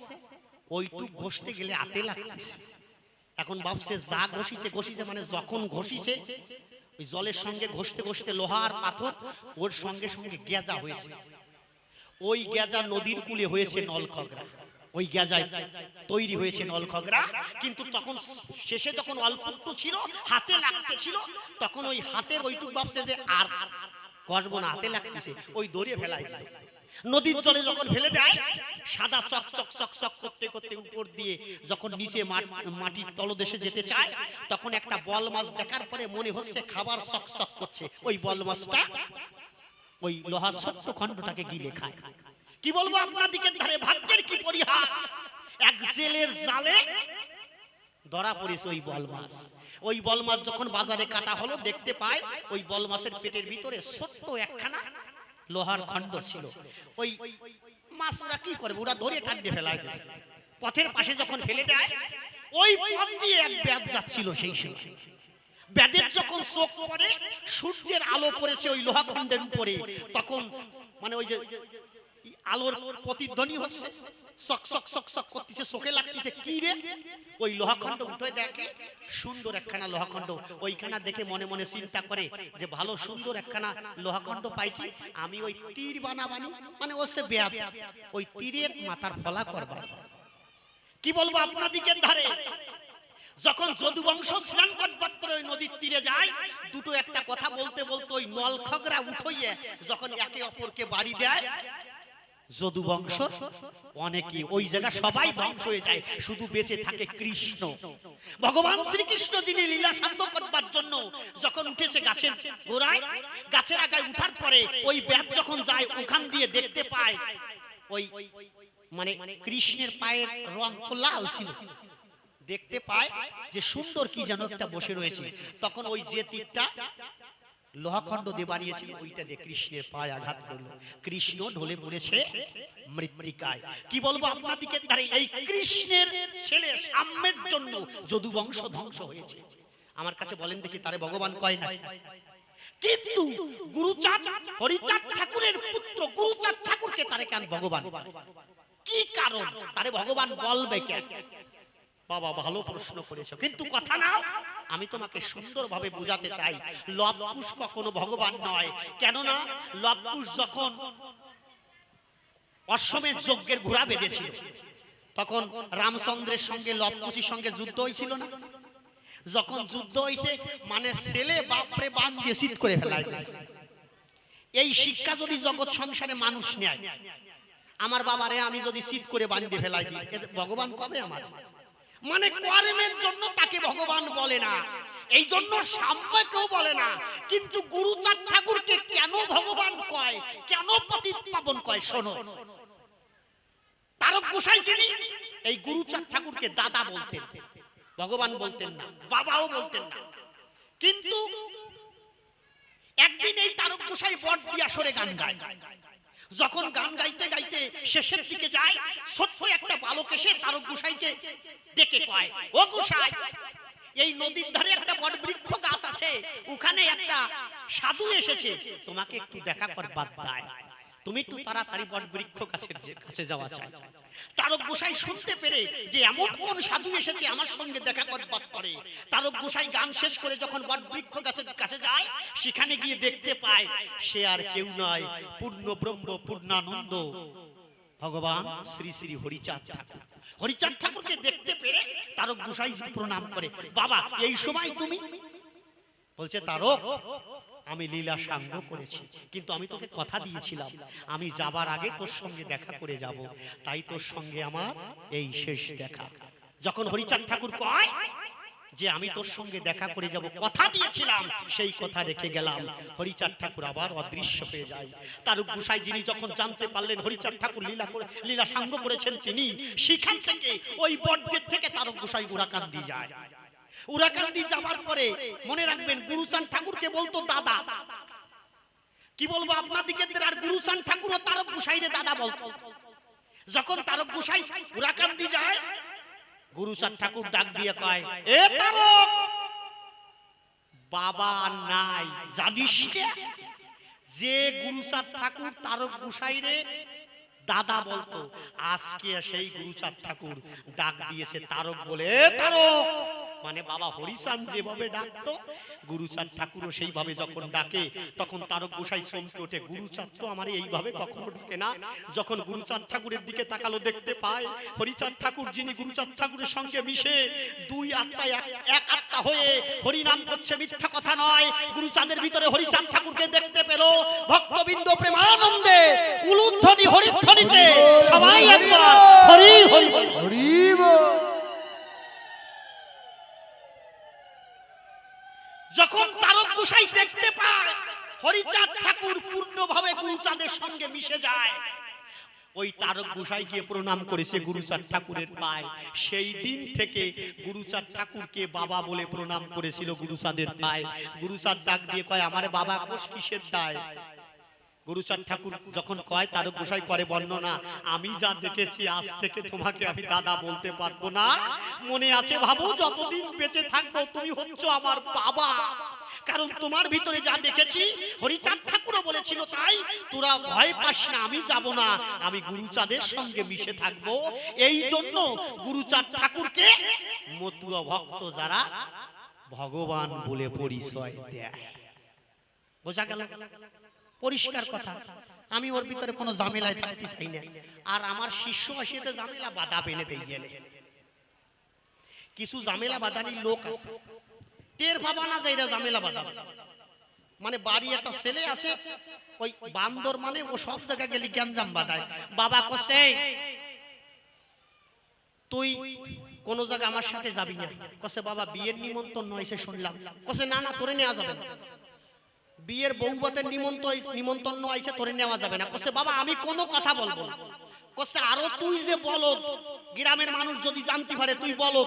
ওইটুক ঘষতে গেলে হাতে লাগতেছে। এখন ভাবছে যা ঘষিছে মানে যখন ঘষিছে ওই জলের সঙ্গে ঘষতে ঘষতে লোহার পাথর ওর সঙ্গে সঙ্গে গেজা হয়েছে। ওই গেজা নদীর কূলে হয়েছে নলখগড়া, ওই গেজায় তৈরি হয়েছে নলখগড়া। কিন্তু তখন শেষে যখন অল্প একটু ছিল, হাতে লাগতে ছিল, তখন ওই হাতের ওইটুক ভাবছে যে আর ঘষবো না, হাতে লাগতেছে, ওই দড়িয়ে ফেলাই দিল। নদীর জলে যখন ফেলে দেয়, সাদা চক চক চক চক করতে করতে উপর দিয়ে যখন নিচে মাটির তলদেশে যেতে চায়, তখন একটা বল মাছ দেখার পরে মনে হচ্ছে খাবার চক চক করছে, ওই বল মাছটা ওই লোহার ছোট্ট খণ্ডটাকে গিলে খায়। কি বলবো আপনার দিকের ধারে, ভাগ্যের কি পরিহাস, এক জেলের জালে ধরা পড়েছে ওই বল মাছ। ওই বল মাছ যখন বাজারে কাটা হলো, দেখতে পায় ওই বল মাছের পেটের ভিতরে ছোট্ট একখানা লোহার খণ্ড ছিল। ওই মাছ ওরা কি করবে, ওরা ধরে টান দিয়ে ফেলাই দিয়েছে। পথের পাশে যখন ফেলে দেয়, ওই পথ দিয়ে এক ব্যাধ যাচ্ছিল। সেই সময় ব্যাধের যখন চোখ পড়ে, সূর্যের আলো পড়েছে ওই লোহাখণ্ডের উপরে, তখন মানে ওই যে আলোর প্রতিধ্বনি হচ্ছে, সক সক সক সক করতেছে, চোখে লাগতেছে, কি রে? ওই লোহাখণ্ড উঠে দেখে সুন্দর একখানা লোহাখণ্ড। ওইখানা দেখে মনে মনে চিন্তা করে যে ভালো সুন্দর একখানা লোহাখণ্ড পাইছি, আমি ওই তীর বানাবানি, মানে ও সে বেয়াদ, ওই তীরের মাথার ফলা করবা। কি বলবো আপনাদিকে ধারে যখন যদুবংশ স্নান করবার ওই নদীর তীরে যায়, দুটো একটা কথা বলতে বলতে ওই নলখগরা উঠাইয়ে যখন একে অপরকে বাড়ি দেয়, যদুবংশ অনেকে ওই জায়গা সবাই ধ্বংস হয়ে যায়, শুধু বেঁচে থাকে কৃষ্ণ। ভগবান শ্রীকৃষ্ণ যিনি লীলা শান্ত করবার জন্য যখন উঠেছে গাছের গোড়ায়, গাছের আগায় উঠার পরে ওই ব্যাগ যখন যায় ওখান দিয়ে দেখতে পায় ওই মানে কৃষ্ণের পায়ের রং তো লাল ছিল, দেখতে পায় যে সুন্দর কি যেন একটা বসে রয়েছে। তখন ওই যে তীরটা লোহাখণ্ড দিয়ে বানিয়েছিল ওইটা দিয়ে কৃষ্ণের পায়ে আঘাত করলো, কৃষ্ণ ঢলে পড়েছে মৃত্তিকায়। কি বলবো আপনাদিকে ধারে এই কৃষ্ণের ছেলে সাম্যের জন্য যদুবংশ ধ্বংস হয়েছে। আমার কাছে বলেন দেখি তারে ভগবান কয় না? কিন্তু গুরুচাঁদ হরিচাঁদ ঠাকুরের পুত্র গুরুচাঁদ ঠাকুরকে তারে কেন ভগবান? কি কারণ তারে ভগবান বলবে কেন? বাবা ভালো প্রশ্ন করেছো, কিন্তু কথা নাও, আমি তোমাকে সুন্দরভাবে বোঝাতে চাই। লবকুশ কখনো ভগবান নয়। কেননা লবকুশ যখন অশ্বমেধ যজ্ঞের ঘোড়া বেঁধেছিল, তখন রামচন্দ্রের সঙ্গে লবকুশের সঙ্গে যুদ্ধ হয়েছিল না? যখন যুদ্ধ হয়েছে মানে ছেলে বাপরে বান দিয়ে শীত করে ফেলাই দিয়েছে। এই শিক্ষা যদি জগৎ সংসারে মানুষ নেয়, আমার বাবারে আমি যদি শীত করে বাঁধতে ফেলাই দিই, ভগবান কবে আমার? মানে কর্মের জন্য তাকে ভগবান বলে না, এই জন্য সাম্যকেও বলে না। কিন্তু গুরুচাঁদ ঠাকুরকে কেন ভগবান কয়, কেন পতিত পাবন কয়? শোনো, তারক গোসাই যিনি এই গুরুচাঁদ ঠাকুরকে দাদা বলতেন, ভগবান বলতেন না, বাবাও বলতেন না। কিন্তু একদিন এই তারক গোসাই বট দিয়া সরে গান গায়। যখন গান গাইতে গাইতে শেষের দিকে যায়, ছোট্ট একটা বালক এসে তারক গোসাইকে ডেকে কয়, ও গোসাই, এই নদীর ধারে একটা বট বৃক্ষ গাছ আছে, ওখানে একটা সাধু এসেছে, তোমাকে একটু দেখা করবার দায়, তুমি একটু তাড়াতাড়ি বট বৃক্ষ গাছের কাছে যাওয়া চাই। তারক গোসাই শুনতে পেরে যে এমন কোন সাধু এসেছে আমার সঙ্গে দেখা করবার পরে, তারক গোসাই গান শেষ করে যখন বট বৃক্ষ গাছের কাছে যায়, সেখানে গিয়ে দেখতে পায় সে আর কেউ নয়, পূর্ণ ব্রহ্ম পূর্ণানন্দ ভগবান শ্রী শ্রী হরিচাঁদ ঠাকুর। হরিচাঁদ ঠাকুরকে দেখতে পেরে তারক গোসাই প্রণাম করে, বাবা এই সময় তুমি? বলছে, তারক আমি লীলা সাঙ্গ করেছি, কিন্তু আমি তোকে কথা দিয়েছিলাম আমি যাবার আগে তোর সঙ্গে দেখা করে যাব, তাই তোর সঙ্গে আমার এই শেষ দেখা। যখন হরিচাঁদ ঠাকুর কয় যে আমি তোর সঙ্গে দেখা করে যাব, কথা দিয়েছিলাম সেই কথা রেখে গেলাম, হরিচাঁদ ঠাকুর আবার অদৃশ্য হয়ে যায়। তারক গোসাই যিনি যখন জানতে পারলেন হরিচাঁদ ঠাকুর লীলা সাঙ্গ করেছেন, তিনি সেখান থেকে ওই বটগেট থেকে তারক গোসাই উড়াকান্দি যায়। উড়াকান্দি যাবার পরে মনে রাখবেন গুরুচাঁদ ঠাকুরকে বলতো দাদা। কি বলবো আপনাদিকে, আর গুরুচাঁদ ঠাকুরও তারক গোসাইরে দাদা বলতো। যখন তারক গোসাই উড়াকান্দি যায়, গুরুচাঁদ ঠাকুর ডাক দিয়ে কয়, এ তারক, বাবা নাই জানিস কে? যে গুরুচাঁদ ঠাকুর তারক গোসাইরে দাদা বলতো, আজকে সেই গুরুচাঁদ ঠাকুর ডাক দিয়েছে তারক বলে। এ তারক মানে বাবা হরিচাঁদ যেভাবে ডাকতো, গুরুচাঁদ ঠাকুরও সেইভাবে যখন ডাকে, তখন তারক গোসাই চমকে ওঠে, গুরুচাঁদ তো আমার এইভাবে কখনো ডাকে না। যখন গুরুচাঁদ ঠাকুরের দিকে তাকালো, দেখতে পায় হরিচাঁদ ঠাকুর যিনি গুরুচাঁদ ঠাকুরের সঙ্গে মিশে দুই আত্মা এক আত্মা হয়ে হরিনাম করছে, মিথ্যা কথা নয়। গুরুচাঁদের ভিতরে হরিচাঁদ ঠাকুরকে দেখতে পেল, ভক্তবৃন্দ প্রেমানন্দে উলুধ্বনি হরিধ্বনিতে সবাই একবার হরি হরি হরি বল। যখন তারক গোসাই দেখতে পায় হরিচাঁদ ঠাকুর পূর্ণভাবে গুরুচাঁদের সঙ্গে মিশে যায়, ওই তারক গোসাই গিয়ে প্রণাম করেছে গুরুচাঁদ ঠাকুরের পায়ে। সেই দিন থেকে গুরুচাঁদ ঠাকুরকে বাবা বলে প্রণাম করেছিল গুরুচাঁদের পায়ে। গুরুচাঁদ ডাক দিয়ে কয়, আমার বাবা কোষ কিসের দায়? গুরুচাঁদ ঠাকুর যখন কয়, তারক গোসাই করে বর্ণনা, আমি যা দেখেছি আজ থেকে তোমাকে আমি দাদা বলতে পারবো না। মনে আছে ভাবো, যতদিন বেঁচে থাকবো তুমি হচ্ছ আমার বাবা। কারণ তোমার ভিতরে যা দেখেছি হরিচাঁদ ঠাকুরও বলেছিল তাই, তোরা ভয় পাস না, আমি যাব না, আমি গুরুচাঁদের সঙ্গে মিশে থাকবো। এই জন্য গুরুচাঁদ ঠাকুরকে মতুয়া ভক্ত যারা ভগবান বলে পরিচয় দেয়। বোঝা গেল? পরিষ্কার কথা। আমি ওর ভিতরে কোনো ঝামেলায় থাকতে চাই না। আর আমার শিষ্য আসিতে ঝামেলা বাধা বেনে দিয়ে গেলে কিছু ঝামেলা বাধানি লোক আছে, টের পাবা না যে এটা ঝামেলা বাধা। মানে বাড়ি একটা ছেলে আছে, ওই বান্দর মানে ও সব জায়গায় গেলে গ্যাঞ্জাম বাধায়। বাবা কসে তুই কোন জায়গায় আমার সাথে যাবি না। কসে বাবা বিয়ের নিমন্ত্রণ এসে শুনলাম। কসে না না, তোরে নেওয়া যাবে না। বিয়ের বউবাতের নিমন্ত্রণ আইছে, তোরে নেওয়া যাবে না। কসে বাবা আমি কোনো কথা বলবো না। কসে আরো তুই যে বলো, গ্রামের মানুষ যদি জানতে পারে তুই বলো,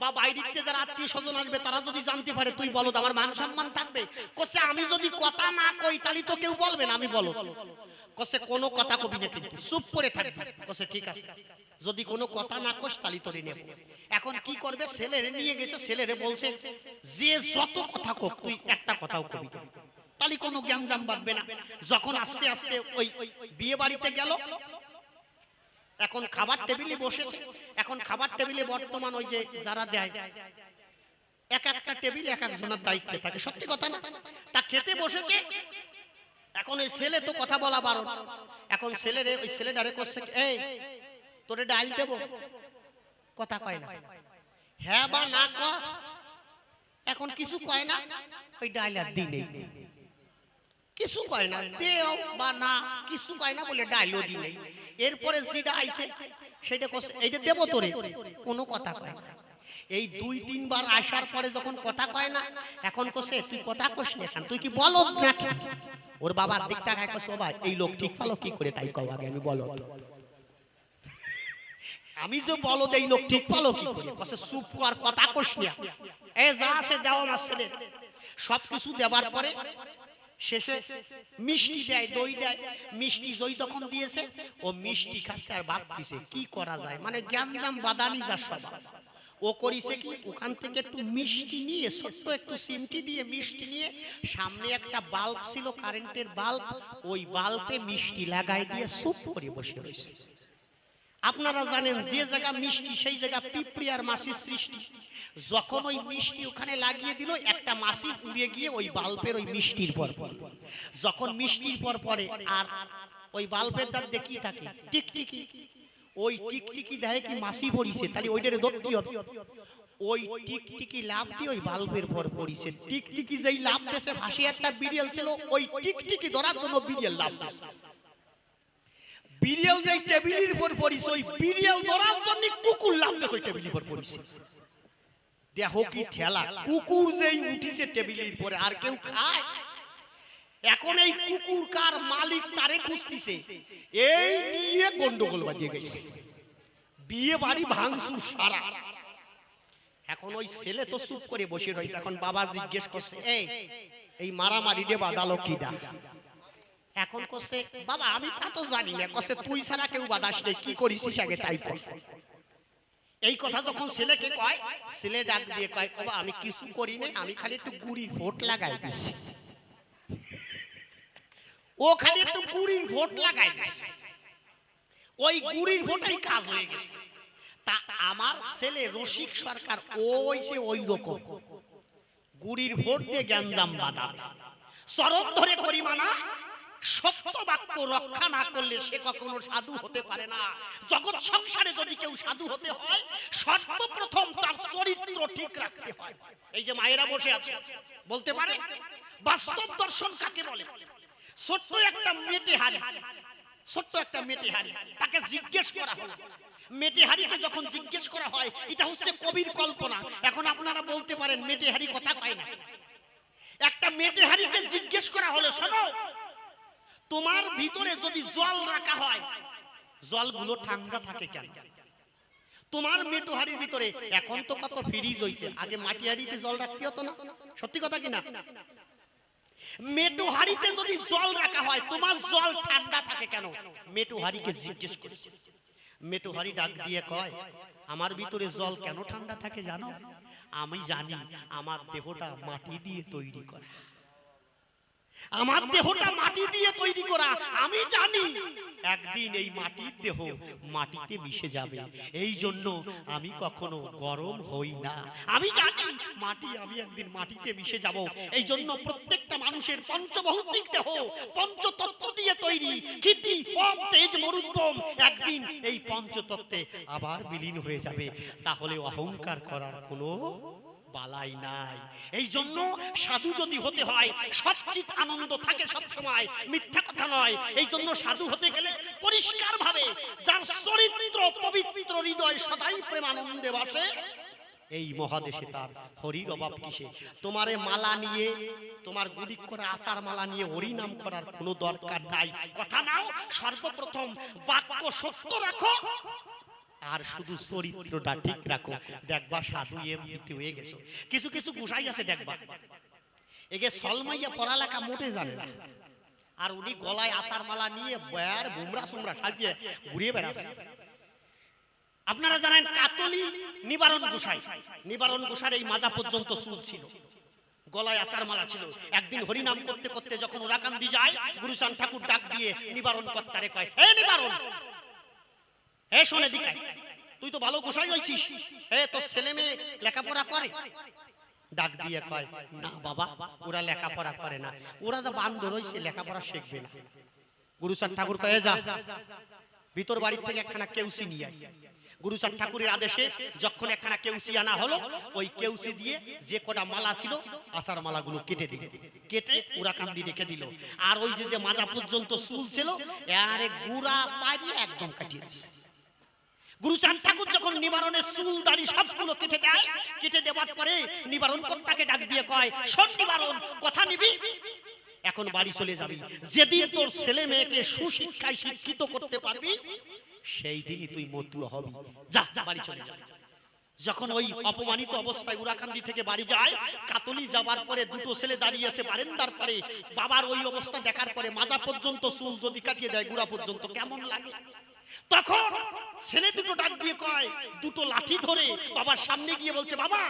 বা বাইরে যারা আত্মীয় স্বজন আসবে তারা যদি জানতে পারে তুই বলো, আমার মান সম্মান থাকবে। কসে আমি যদি কথা না কই তাহলে তো কেউ বলবে না আমি বলো। কসে কোনো কথা কবি না, কিন্তু চুপ করে থাকবি। কসে ঠিক আছে, যদি কোনো কথা না কস তাহলে তোরে নেব। এখন কি করবে, ছেলেরে নিয়ে গেছে, ছেলেরে বলছে যে যত কথা কক তুই একটা কথাও কবি না, তাহলে কোনো গ্যাঞ্জাম বাঁধবে না। যখন আস্তে আস্তে ওই বিয়ে বাড়িতে গেল, এখন খাবার টেবিলে বসেছে। এখন খাবার টেবিলে বর্তমান ওই যে যারা দেয় এক একটা টেবিল এক একজনের দায়িত্বে থাকে, সত্যি কথা না? তা খেতে বসেছে। এখন ওই ছেলে তো কথা বলা বারণ। এখন ছেলেরে ওই ছেলেটারে করছে, এই তোরে ডাল দেবো, কথা কয় না, হ্যাঁ বা না কয়। এখন কিছু কয় না, ওই ডাল আর দিই নেই, কিছু কয় না, দেও বা না কিছু কয় না বলে ডাইলও দি নেই। এরপরে যেটা আইছে সেটা কইছে এইটা দেব তোরে, কোনো কথা কয় না। এই দুই তিনবার আসার পরে যখন কথা কয় না, এখন কইছে তুই কথা কইস না কেন, তুই কি বলো না? ওর বাবার দিক তাকায় কইছে, ও ভাই এই লোক ঠিক ভালো কি করে তাই কও আগে, আমি বলো আমি যে বলো এই লোক ঠিক ভালো কি করে? কইছে চুপ কর, কথা কইস না। এই যা আছে দাও আমার ছেলে। সবকিছু দেবার পরে শেষে মিষ্টি দেয়, দই দেয়। মিষ্টি দই তখন দিয়েছে, ও মিষ্টি খাচ্ছে আর ভাবতেছে কি করা যায়, মানে জ্ঞানজাম বাদানি যা স্বভাব। ও করিছে কি, ওখান থেকে একটু মিষ্টি নিয়ে, ছোট্ট একটু সিমটি দিয়ে মিষ্টি নিয়ে, সামনে একটা বাল্ব ছিল কারেন্টের বাল্ব, ওই বাল্বে মিষ্টি লাগাই দিয়ে চুপ করে বসে রয়েছে। আপনারা জানেন যে জায়গা মিষ্টি সেই জায়গা পিঁপড়ি আর মাছির সৃষ্টি। যখন ওই মিষ্টি ওখানে লাগিয়ে দিল, একটা মাছি উড়ে গিয়ে ওই বাল্বের ওই মিষ্টির পর পড়ে। যখন মিষ্টির পর পড়ে আর ওই বাল্বের দাঁত দেখি থাকে টিকটিকি, ওই টিকটিকি দেখে কি মাছি পড়িছে, তাহলে ওইটারে ধরতে হবে। ওই টিকটিকি লাভ দিয়ে ওই বাল্বের পর পড়িছে। টিকটিকি যেই লাভ দেশে ভাসি একটা বিড়াল ছিল, ওই টিকটিকি ধরার জন্য বিড়াল লাভ দিছে। বিড়াল যেই টেবিলের উপর পড়িছে, ওই বিড়াল ধরার জন্য কুকুর লাভ দিছে ওই টেবিলের উপর পড়িছে। দেখো কি ঠেলা, কুকুর যেই উঠিছে টেবিলের উপরে আর কেউ খায়? এখন এই কুকুর কার মালিক তারে খুঁজতেছে, এই নিয়ে গন্ডগোল বাজিয়ে গেছে, বিয়ে বাড়ি ভাঙচুর সারা। এখন ওই ছেলে তো চুপ করে বসে রয়েছে। এখন বাবা জিজ্ঞেস করছে, এই মারামারি দে বাঁধালো কি দা? এখন কইছে বাবা আমি তা তো জানি না। কইছে তুই ছাড়া কেউ বাদাস নেই, কি করিস আগে তাই কর। এই কথা যখন ছেলেকে কয়, ছেলে ডাক দিয়ে কয়, বাবা আমি কিছু করি না, আমি খালি একটু গুড়ির ভোট লাগাই দিছি। ও খালি একটু গুড়ির ভোট লাগাই দিছে, ওই গুড়ির ভোটাই কাজ হয়ে গেছে। তা আমার ছেলে রসিক সরকার ওই রকম গুড়ির ভোট দিয়ে গ্যাঞ্জাম বাঁধাবে। চরণ ধরে করি মানা, সত্য বাক্য রক্ষা না করলে সে কখনো সাধু হতে পারে না। জগৎ সংসারে যদি কেউ সাধু হতে হয়, সর্বপ্রথম তার চরিত্র ঠিক রাখতে হয়। এই যে মায়েরা বসে আছে, বলতে পারে বাস্তব দর্শন কাকে বলে? ছোট্ট একটা মেটেহারি, ছোট্ট একটা মেটেহারি, তাকে জিজ্ঞেস করা হলো। মেটেহারিকে যখন জিজ্ঞেস করা হয়, এটা হচ্ছে কবির কল্পনা। এখন আপনারা বলতে পারেন মেটেহারি কথা কয় না। একটা মেটেহারিকে জিজ্ঞেস করা হলো, শোনো তোমার ভিতরে যদি জল রাখা হয়, জলগুলো ঠান্ডা থাকে কেন? তোমার মেটুহারির ভিতরে, এখন তো কত ফ্রিজ হইছে, আগে মাটি হাড়িতে জল রাখতে হতো না? সত্যি কথা কিনা? মেটুহারিতে যদি জল রাখা হয়, তোমার জল ঠান্ডা থাকে কেন? মেটুহারিকে জিজ্ঞেস করেছে। মেটুহারি ডাক দিয়ে কয়, আমার ভিতরে জল কেন ঠান্ডা থাকে জানো? আমি জানি আমার দেহটা মাটি দিয়ে তৈরি করা, আমার দেহটা মাটি দিয়ে তৈরি করা। আমি জানি একদিন এই মাটির দেহ মাটিতে মিশে যাবে, এই জন্য আমি কখনো গরম হই না। আমি জানি আমি একদিন মাটিতে মিশে যাব, এই জন্য প্রত্যেকটা মানুষের পঞ্চভৌতিক দেহ পঞ্চতত্ত্ব দিয়ে তৈরি। ক্ষিতি পম তেজ মরুদ্যম একদিন এই পঞ্চতত্ত্বে আবার বিলীন হয়ে যাবে। তাহলে অহংকার করার কোনো বালাই নাই। এই জন্য সাধু যদি হতে হয় সচ্চিত আনন্দ থাকে সব সময়, মিথ্যা কথা নয়। এই জন্য সাধু হতে গেলে পরিষ্কার ভাবে যার চরিত্র পবিত্র, হৃদয় সদাই প্রেমানন্দে বাসে, এই মহাদেশে তার হরির অভাব কিসে? তোমারে মালা নিয়ে, তোমার গুদিক করে আসার মালা নিয়ে হরি নাম করার কোনো দরকার নাই। কথা নাও, সর্বপ্রথম বাক্য সত্য রাখো আর শুধু চরিত্রটা ঠিক রাখো, দেখবা সাধু এমনিতে হয়ে গেছো। কিছু কিছু গোসাই আছে দেখবা এগে সলমাইয়া পড়ালেখা মোটে জানে না, আর উনি গলায় আসার মালা নিয়ে বয়ার বুমরা সুমরা সাজিয়ে ঘুরিয়ে বেড়াচ্ছে। আপনারা জানেন কাতলি নিবারণ গোসাই, নিবারণ গোসার এই মাজা পর্যন্ত চুল ছিল, গলায় আচার মালা ছিল। একদিন হরিনাম করতে করতে যখন ওরাকান্দি যায়, গুরুচাঁদ ঠাকুর ডাক দিয়ে নিবারণ কর্তারে কয়, হে নিবারণ, হে শোনে দিকে, তুই তো ভালো গোসাই হয়েছিস, হে তোর ছেলে মেয়ে লেখাপড়া করে? ডাক দিয়ে কয়, না বাবা, ওরা লেখাপড়া করে না, ওরা যা বান্দর হয়েছে লেখাপড়া শিখবে না। গুরুচাঁদ ঠাকুর কয়ে, যা ভিতর বাড়ির থেকে একখানা কেউসি নিয়ে আয়। গুরুচাঁদ ঠাকুরের আদেশে যখন একখানা কেউসি আনা হলো, ওই কেউসি দিয়ে যে কটা মালা ছিল আচার মালাগুলো কেটে দিল, কেটে ওরাকান্দি রেখে দিল। আর ওই যে মাজা পর্যন্ত চুল ছিল আরে গুড়া পাড়িয়ে একদম কাটিয়ে দিচ্ছে। গুরুচাঁদ ঠাকুর যখন নিবারণের চুল দাড়ি সবগুলো কেটে দেয়, কেটে দেওয়ার পরে নিবারণ কর্তাকে ডাক দিয়ে কয়, শোন নিবারণ, কথা নিবি, এখন বাড়ি চলে যাবি। যেদিন তোর ছেলে মেয়েকে সুশিক্ষায় শিক্ষিত করতে পারবি সেই দিনই তুই মতুয়া হবি, যা বাড়ি চলে যাবি। যখন ওই অপমানিত অবস্থায় উরাকান্দি থেকে বাড়ি যায়, কাতলি যাবার পরে দুটো ছেলে দাঁড়িয়েছে বারান্দার পরে। বাবার ওই অবস্থা দেখার পরে মাজা পর্যন্ত চুল যদি কাটিয়ে দেয় গুড়া পর্যন্ত কেমন লাগে? তখন ছেলে দুটো ডাক দিয়ে কয়, দুটো লাঠি ধরে বাবার সামনে গিয়ে বলছে, বাবা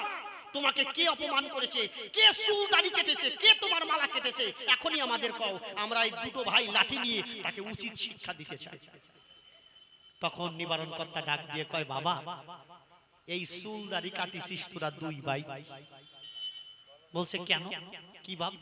তোমাকে কে অপমান করেছে, কে চুল দাড়ি কেটেছে, কে তোমার মালা কেটেছে, এখনই আমাদের কও, আমরা এই দুটো ভাই লাঠি নিয়ে তাকে উচিত শিক্ষা দিতে চাই। তখন নিবারণ কর্তা ডাক দিয়ে কয়, বাবা এই চুল দাড়ি কাটিছিস তোরা দুই ভাই? বলছে কেন, কি বাপ?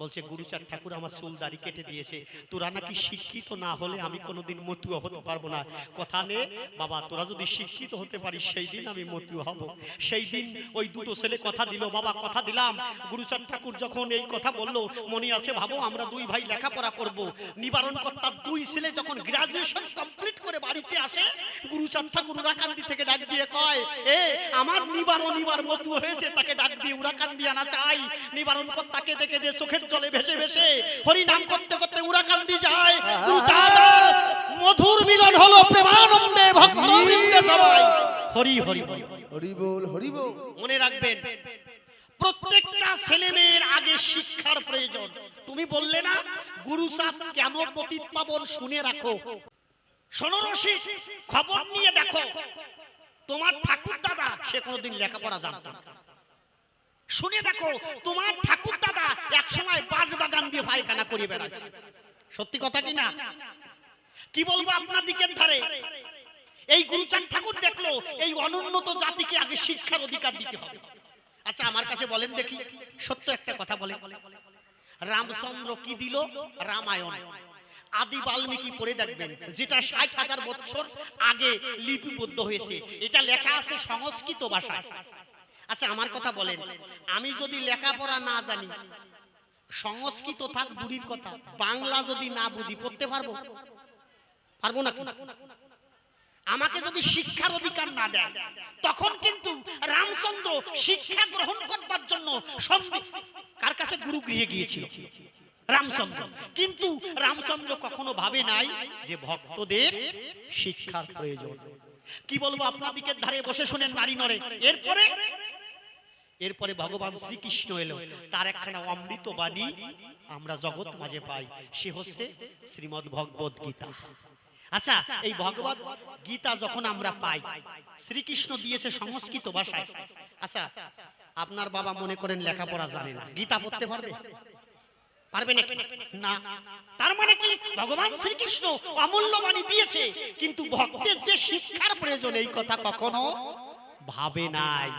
বলছে গুরুচাঁদ ঠাকুর আমার চুল দাড়ি কেটে দিয়েছে, তোরা নাকি শিক্ষিত না হলে আমি কোনোদিন মতুয়া হতে পারবো না। কথা নে বাবা, তোরা যদি শিক্ষিত হতে পারিস সেই দিন আমি মতুয়া হব। সেই দিন ওই দুটো ছেলে কথা দিল, বাবা কথা দিলাম। গুরুচাঁদ ঠাকুর যখন এই কথা বললো, মনে আছে ভাবো আমরা দুই ভাই লেখাপড়া করব। নিবারণ কর্তার দুই ছেলে যখন গ্রাজুয়েশন কমপ্লিট করে বাড়িতে আসে, গুরুচাঁদ ঠাকুর উরাকান্দি থেকে ডাক দিয়ে কয়, এ আমার নিবারণ এবার মতুয়া হয়েছে, তাকে ডাক দিয়ে উরাকান্দি আনা চাই। নিবারণ কর্তাকে দেখে দিয়ে চোখের জলে ভেসে ভেসে হরি নাম করতে করতে উরাকান্দি যায়। গুরুচাঁদের মধুর মিলন হলো প্রেমানন্দে, ভক্তবৃন্দে সবাই হরি হরি হরি বল, হরি বল। মনে রাখবেন প্রত্যেকটা ছেলে মেয়ের আগে শিক্ষার প্রয়োজন। তুমি বললে না গুরুচাঁদ কেন পতিত পাবন, শুনে রাখো, শোনো রসিক, খবর নিয়ে দেখো, তোমার ঠাকুর দাদা সে কোনোদিন লেখাপড়া জানতো না। শুনে দেখো তোমার ঠাকুর দাদা এক সময় বাঁশ বাগান দিয়ে পায়খানা করে বেড়াচ্ছে। সত্যি কথা কি না? কি বলবো আপনার দিকের ধারে এই গুরুচাঁদ ঠাকুর দেখলো এই অনুন্নত জাতিকে আগে শিক্ষার অধিকার দিতে হবে। আচ্ছা আমার কাছে বলেন দেখি, সত্য একটা কথা বলে, রামচন্দ্র কি দিল? রামায়ণ। আদি বাল্মীকি পড়ে দেখবেন, যেটা ৬০,০০০ বছর আগে লিপিবদ্ধ হয়েছে। এটা লেখা আছে সংস্কৃত ভাষায়। আচ্ছা আমার কথা বলেন, আমি যদি লেখাপড়া না জানি, সংস্কৃত থাক দূরের কথা, বাংলা যদি না বুঝি, পড়তে পারবো? পারবো না। আমাকে যদি শিক্ষার অধিকার না দেয়, তখন কিন্তু রামচন্দ্র শিক্ষা গ্রহণ করবার জন্য কার কাছে গুরু গৃহে গিয়েছিল? রামচন্দ্র। কিন্তু রামচন্দ্র কখনো ভাবে নাই যে ভক্তদের শিক্ষার প্রয়োজন। কি বলবো আপনাদিকে ধারে বসে শোনেন, নারী নরে। এরপরে ভগবান শ্রীকৃষ্ণ এলো, তার একখানা অমৃত বাণী আমরা জগৎ মাঝে পাই, সে হচ্ছে শ্রীমদ্ ভগবদ গীতা। আচ্ছা, এই ভগবত গীতা যখন আমরা পাই, শ্রীকৃষ্ণ দিয়েছে সংস্কৃত ভাষায়। আচ্ছা, আপনার বাবা মনে করেন লেখাপড়া জানে না, গীতা পড়তে পারবে? পারবে নাকি? না। তার মানে কি, ভগবান শ্রীকৃষ্ণ অমূল্য বাণী দিয়েছে, কিন্তু ভক্তের যে শিক্ষার প্রয়োজন এই কথা কখনো ভাবে নাই।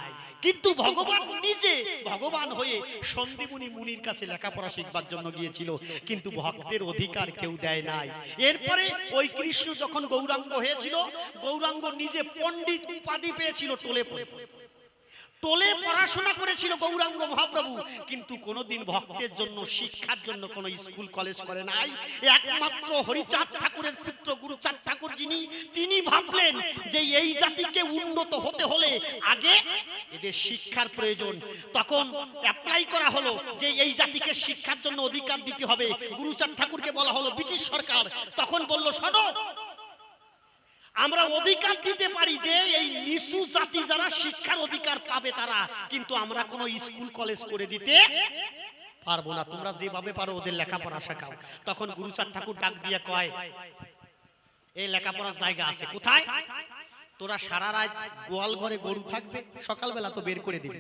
কিন্তু ভগবান নিজে ভগবান হয়ে সন্দীপনী মুনির কাছে লেখাপড়া শিখবার জন্য গিয়েছিল, কিন্তু ভক্তের অধিকার কেউ দেয় নাই। এরপরে ওই কৃষ্ণ যখন গৌরাঙ্গ হয়েছিল, গৌরাঙ্গ নিজে পণ্ডিত উপাধি পেয়েছিল টোলে পড়ে। টোলে পড়াশোনা করেছিল গৌরাঙ্গ মহাপ্রভু, কিন্তু কোনোদিন ভক্তের জন্য শিক্ষার জন্য কোনো স্কুল কলেজ করে নাই। একমাত্র হরিচাঁদ ঠাকুরের পুত্র গুরুচাঁদ ঠাকুর যিনি, তিনি ভাবলেন যে এই জাতিকে উন্নত হতে হলে আগে এদের শিক্ষার প্রয়োজন। তখন অ্যাপ্লাই করা হলো যে এই জাতিকে শিক্ষার জন্য অধিকার দিতে হবে। গুরুচাঁদ ঠাকুরকে বলা হলো ব্রিটিশ সরকার, তখন বলল শোনো, আমরা অধিকার দিতে পারি যে এই নিচু জাতি যারা শিক্ষার অধিকার পাবে তারা, কিন্তু আমরা কোনো স্কুল কলেজ করে দিতে পারবো না, তোমরা যেভাবে পারো ওদের লেখাপড়া শেখাও। তখন গুরুচাঁদ ঠাকুর ডাক দিয়ে কয়, এই লেখাপড়ার জায়গা আছে কোথায়? তোরা সারা রাত গোয়াল ঘরে গরু থাকবে, সকালবেলা তো বের করে দিবে।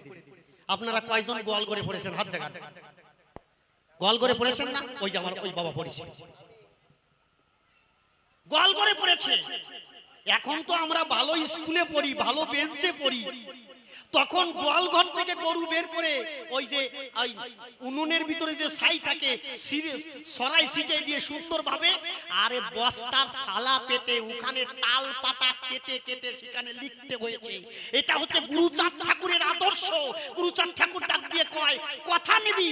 আপনারা কয়জন গোয়াল ঘরে পড়েছেন? হাত জায়গা। গোয়াল ঘরে পড়েছেন না? ওই যে আমার ওই বাবা পড়েছে, গোয়াল ঘরে পড়েছে। এখন তো আমরা ভালো স্কুলে পড়ি, ভালো বেঞ্চে পড়ি, তখন গোয়াল ঘর থেকে গরু বের করে ওই যে ওই উনুনের ভিতরে যে ছাই থাকে সরাই ছিটে দিয়ে সুন্দরভাবে, আরে বস্তার সালা পেতে ওখানে তাল পাতা কেটে কেটে সেখানে লিখতে হয়েছে। এটা হচ্ছে গুরুচাঁদ ঠাকুরের আদর্শ। গুরুচাঁদ ঠাকুর ডাক দিয়ে কয়, কথা নিবি,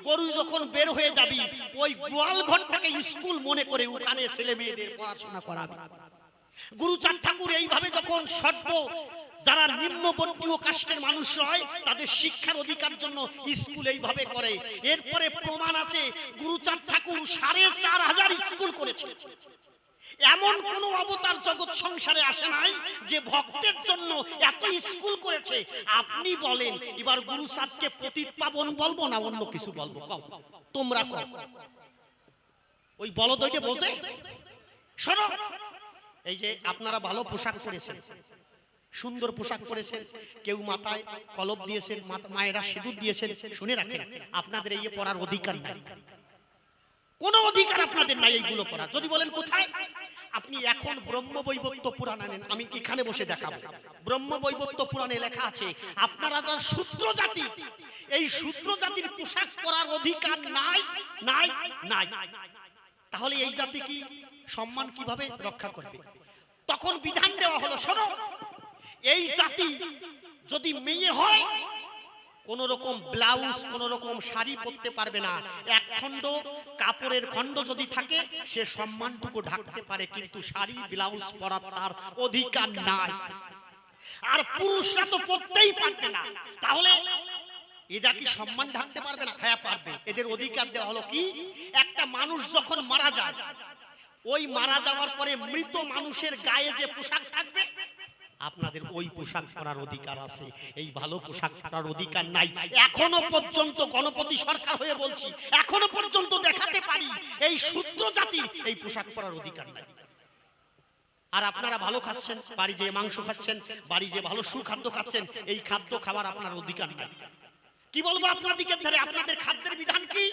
গরু যখন বের হয়ে যাবি ওই গোয়াল ঘরটাকে স্কুল মনে করে ওখানে ছেলে মেয়েদের পড়াশোনা করাবে। গুরুচাঁদ ঠাকুর এইভাবে যখন সর্ব যারা নিম্নবর্গীয় কাস্টের মানুষ হয় তাদের শিক্ষার অধিকার জন্য স্কুল এইভাবে করে। এরপরে প্রমাণ আছে, গুরুচাঁদ ঠাকুর ৪৫০০ স্কুল করেছে। এমন কোন অবতার জগৎ সংসারে আসে নাই যে ভক্তের জন্য এত স্কুল করেছে। আপনি বলেন, এবার গুরুচাঁদকে পতিত পাবন বলবো না অন্য কিছু বলবো? কও, তোমরা কও। ওই বলদইতে বোঝে? শোনো, এই যে আপনারা ভালো পোশাক পরেছেন, সুন্দর পোশাক পরেছেন, কেউ মাথায় কলপ দিয়েছেন, মায়েরা সিঁদুর দিয়েছেন, শুনে রাখেন, আপনাদের এই পড়ার অধিকার নাই, কোনো অধিকার আপনাদের নাই এইগুলো পড়ার। যদি বলেন কোথায়, আপনি এখন ব্রহ্মবৈবর্ত পুরাণ আনেন, আমি এখানে বসে দেখাবো। ব্রহ্মবৈবর্ত পুরাণে লেখা আছে আপনারা যারা শূদ্র জাতি, এই শূদ্র জাতির পোশাক পরার অধিকার নাই নাই নাই। তাহলে এই জাতি কি সম্মান কিভাবে রক্ষা করবে? তখন বিধান দেওয়া হলো, শোনো, এই জাতি যদি মেয়ে হয় কোন রকম ব্লাউজ কোন রকম শাড়ি পরতে পারবে না। এক খণ্ড কাপড়ের খণ্ড যদি থাকে সে সম্মানটুকু ঢাকতে পারে, কিন্তু শাড়ি ব্লাউজ পরার তার অধিকার নাই। আর পুরুষরা তো পরতেই পারবে না, তাহলে এরা কি সম্মান ঢাকতে পারবে না? হ্যাঁ পারবে। এদের অধিকার দেওয়া হলো কি, একটা মানুষ যখন মারা যায়, ওই মারা যাওয়ার পরে মৃত মানুষের গায়ে যে পোশাক থাকবে আপনাদের ওই পোশাক পরার অধিকার আছে। এই ভালো পোশাক পরার অধিকার নাই। এখনো পর্যন্ত গণপতি সরকার হয়ে বলছি, এখনো পর্যন্ত দেখাতে পারি এই শূদ্র জাতির এই পোশাক পরার অধিকার নাই। আর আপনারা ভালো খাচ্ছেন, বাড়ি যে মাংস খাচ্ছেন, বাড়ি যে ভালো সুখাদ্য খাচ্ছেন, এই খাদ্য খাবার আপনার অধিকার নাই। কি বলবো আপনাদেরকে ধরে, আপনাদের খাদ্যের বিধান কি?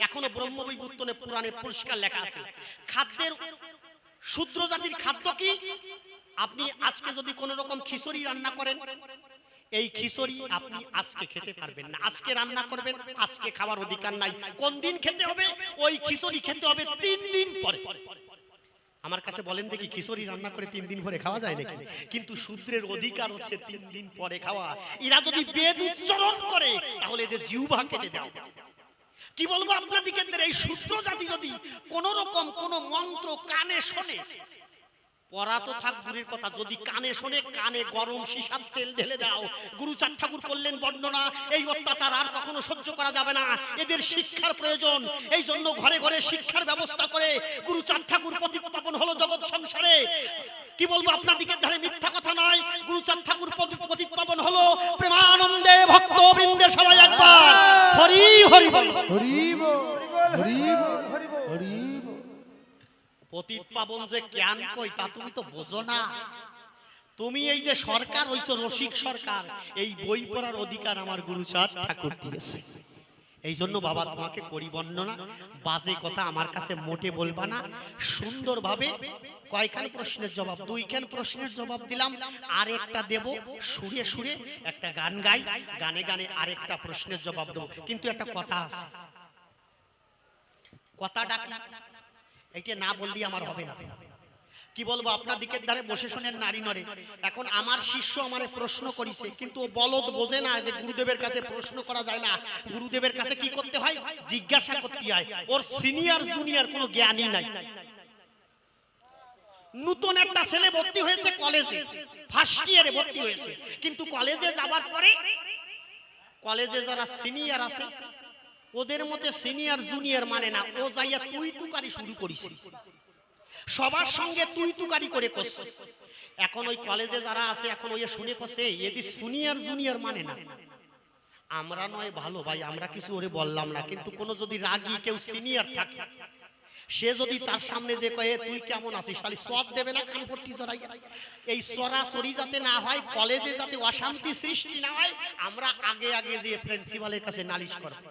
এখনো ব্রহ্মবৈবর্তনে পুরাণে পরিষ্কার লেখা আছে খাদ্যের, শূদ্র জাতির খাদ্য কি। আপনি আজকে যদি কোন রকম খিচুড়ি রান্না করেন, এই খিচুড়ি আপনি আজকে খেতে পারবেন না। আজকে রান্না করবেন, আজকে খাওয়ার অধিকার নাই। কোন দিন খেতে হবে? ওই খিচুড়ি খেতে হবে ৩ দিন পরে। আমার কাছে বলেন দেখি, খিচুড়ি রান্না করে 3 দিন পরে খাওয়া যায় নাকি? কিন্তু শূদ্রের অধিকার হচ্ছে 3 দিন পরে খাওয়া। এরা যদি বেদ উচ্চারণ করে তাহলে এদের জিহ্বা কেটে দাও। কি বলবো আপনাদেরকে, এই শূদ্র জাতি যদি কোন রকম কোন মন্ত্র কানে শোনে, পড়া তো থাক দূরের কথা, যদি কানে শোনে কানে গরম সীসার তেল ঢেলে দাও। গুরুচাঁদ ঠাকুর করলেন বর্ণনা, এই অত্যাচার আর কখনো সহ্য করা যাবে না। এদের শিক্ষার প্রয়োজন, এই জন্য ঘরে ঘরে শিক্ষার ব্যবস্থা করে গুরুচাঁদ ঠাকুর প্রতিপাদন হলো জগৎ সংসারে। কি বলবো আপনাদেরকে ধারে, মিথ্যা কথা নয়। গুরুচাঁদ ঠাকুর প্রতিপাদন হলো প্রেমানন্দে ভক্তবৃন্দে সবাই একবার হরি হরি বল, হরি বল, হরি বল, হরি বল। পতিত পাবন যে জ্ঞান কই তা তুমি তো বোঝো না। তুমি এই যে সরকার হইছো রসিক সরকার, এই বই পড়ার অধিকার আমার গুরুচাঁদ ঠাকুর দিয়েছে। এই জন্য বাবা তোমাকে করি বর্ণনা, বাজে কথা আমার কাছে মোটে বলবা না। সুন্দরভাবে কয়খান প্রশ্নের জবাব, দুইখান প্রশ্নের জবাব দিলাম, আর একটা দেব সুরে সুরে, একটা গান গাই, গানে গানে আরেকটা প্রশ্নের জবাব দেবো। কিন্তু একটা কথা আছে, কথাটা কি এইটা না বললি আমার হবে না। কি বলবো, আপনার দিকের ধারে বসে শোনেন নারী নরে। এখন আমার শিষ্য আমারে প্রশ্ন করিছে, কিন্তু ও বলদ বোঝে না যে গুরুদেবের কাছে প্রশ্ন করা যায় না। গুরুদেবের কাছে কি করতে হয়, জিজ্ঞাসা করতে হয়। ওর সিনিয়র জুনিয়র কোনো জ্ঞানই নাই। নতুন একটা ছেলে ভর্তি হয়েছে কলেজে, ফার্স্ট ইয়ারে ভর্তি হয়েছে, কিন্তু কলেজে যাবার পরে কলেজে যারা সিনিয়র আছে ওদের মধ্যে সিনিয়র জুনিয়র মানে না। ও যাইয়া তুই তুকারি শুরু করিছে, সবার সঙ্গে তুই তুকারি করে করছে। এখন ওই কলেজে যারা আছে এখন ওই শুনে করছে এদি সিনিয়র জুনিয়র মানে না। আমরা নয় ভালো ভাই, আমরা কিছু ওরে বললাম না, কিন্তু কোনো যদি রাগী কেউ সিনিয়র থাকে, সে যদি তার সামনে যে কয়ে তুই কেমন আছিস, তাহলে সব দেবে না কানপট্টি জড়াইয়া। এই সরাসরি যাতে না হয়, কলেজে যাতে অশান্তি সৃষ্টি না হয়, আমরা আগে আগে যে প্রিন্সিপালের কাছে নালিশ করব।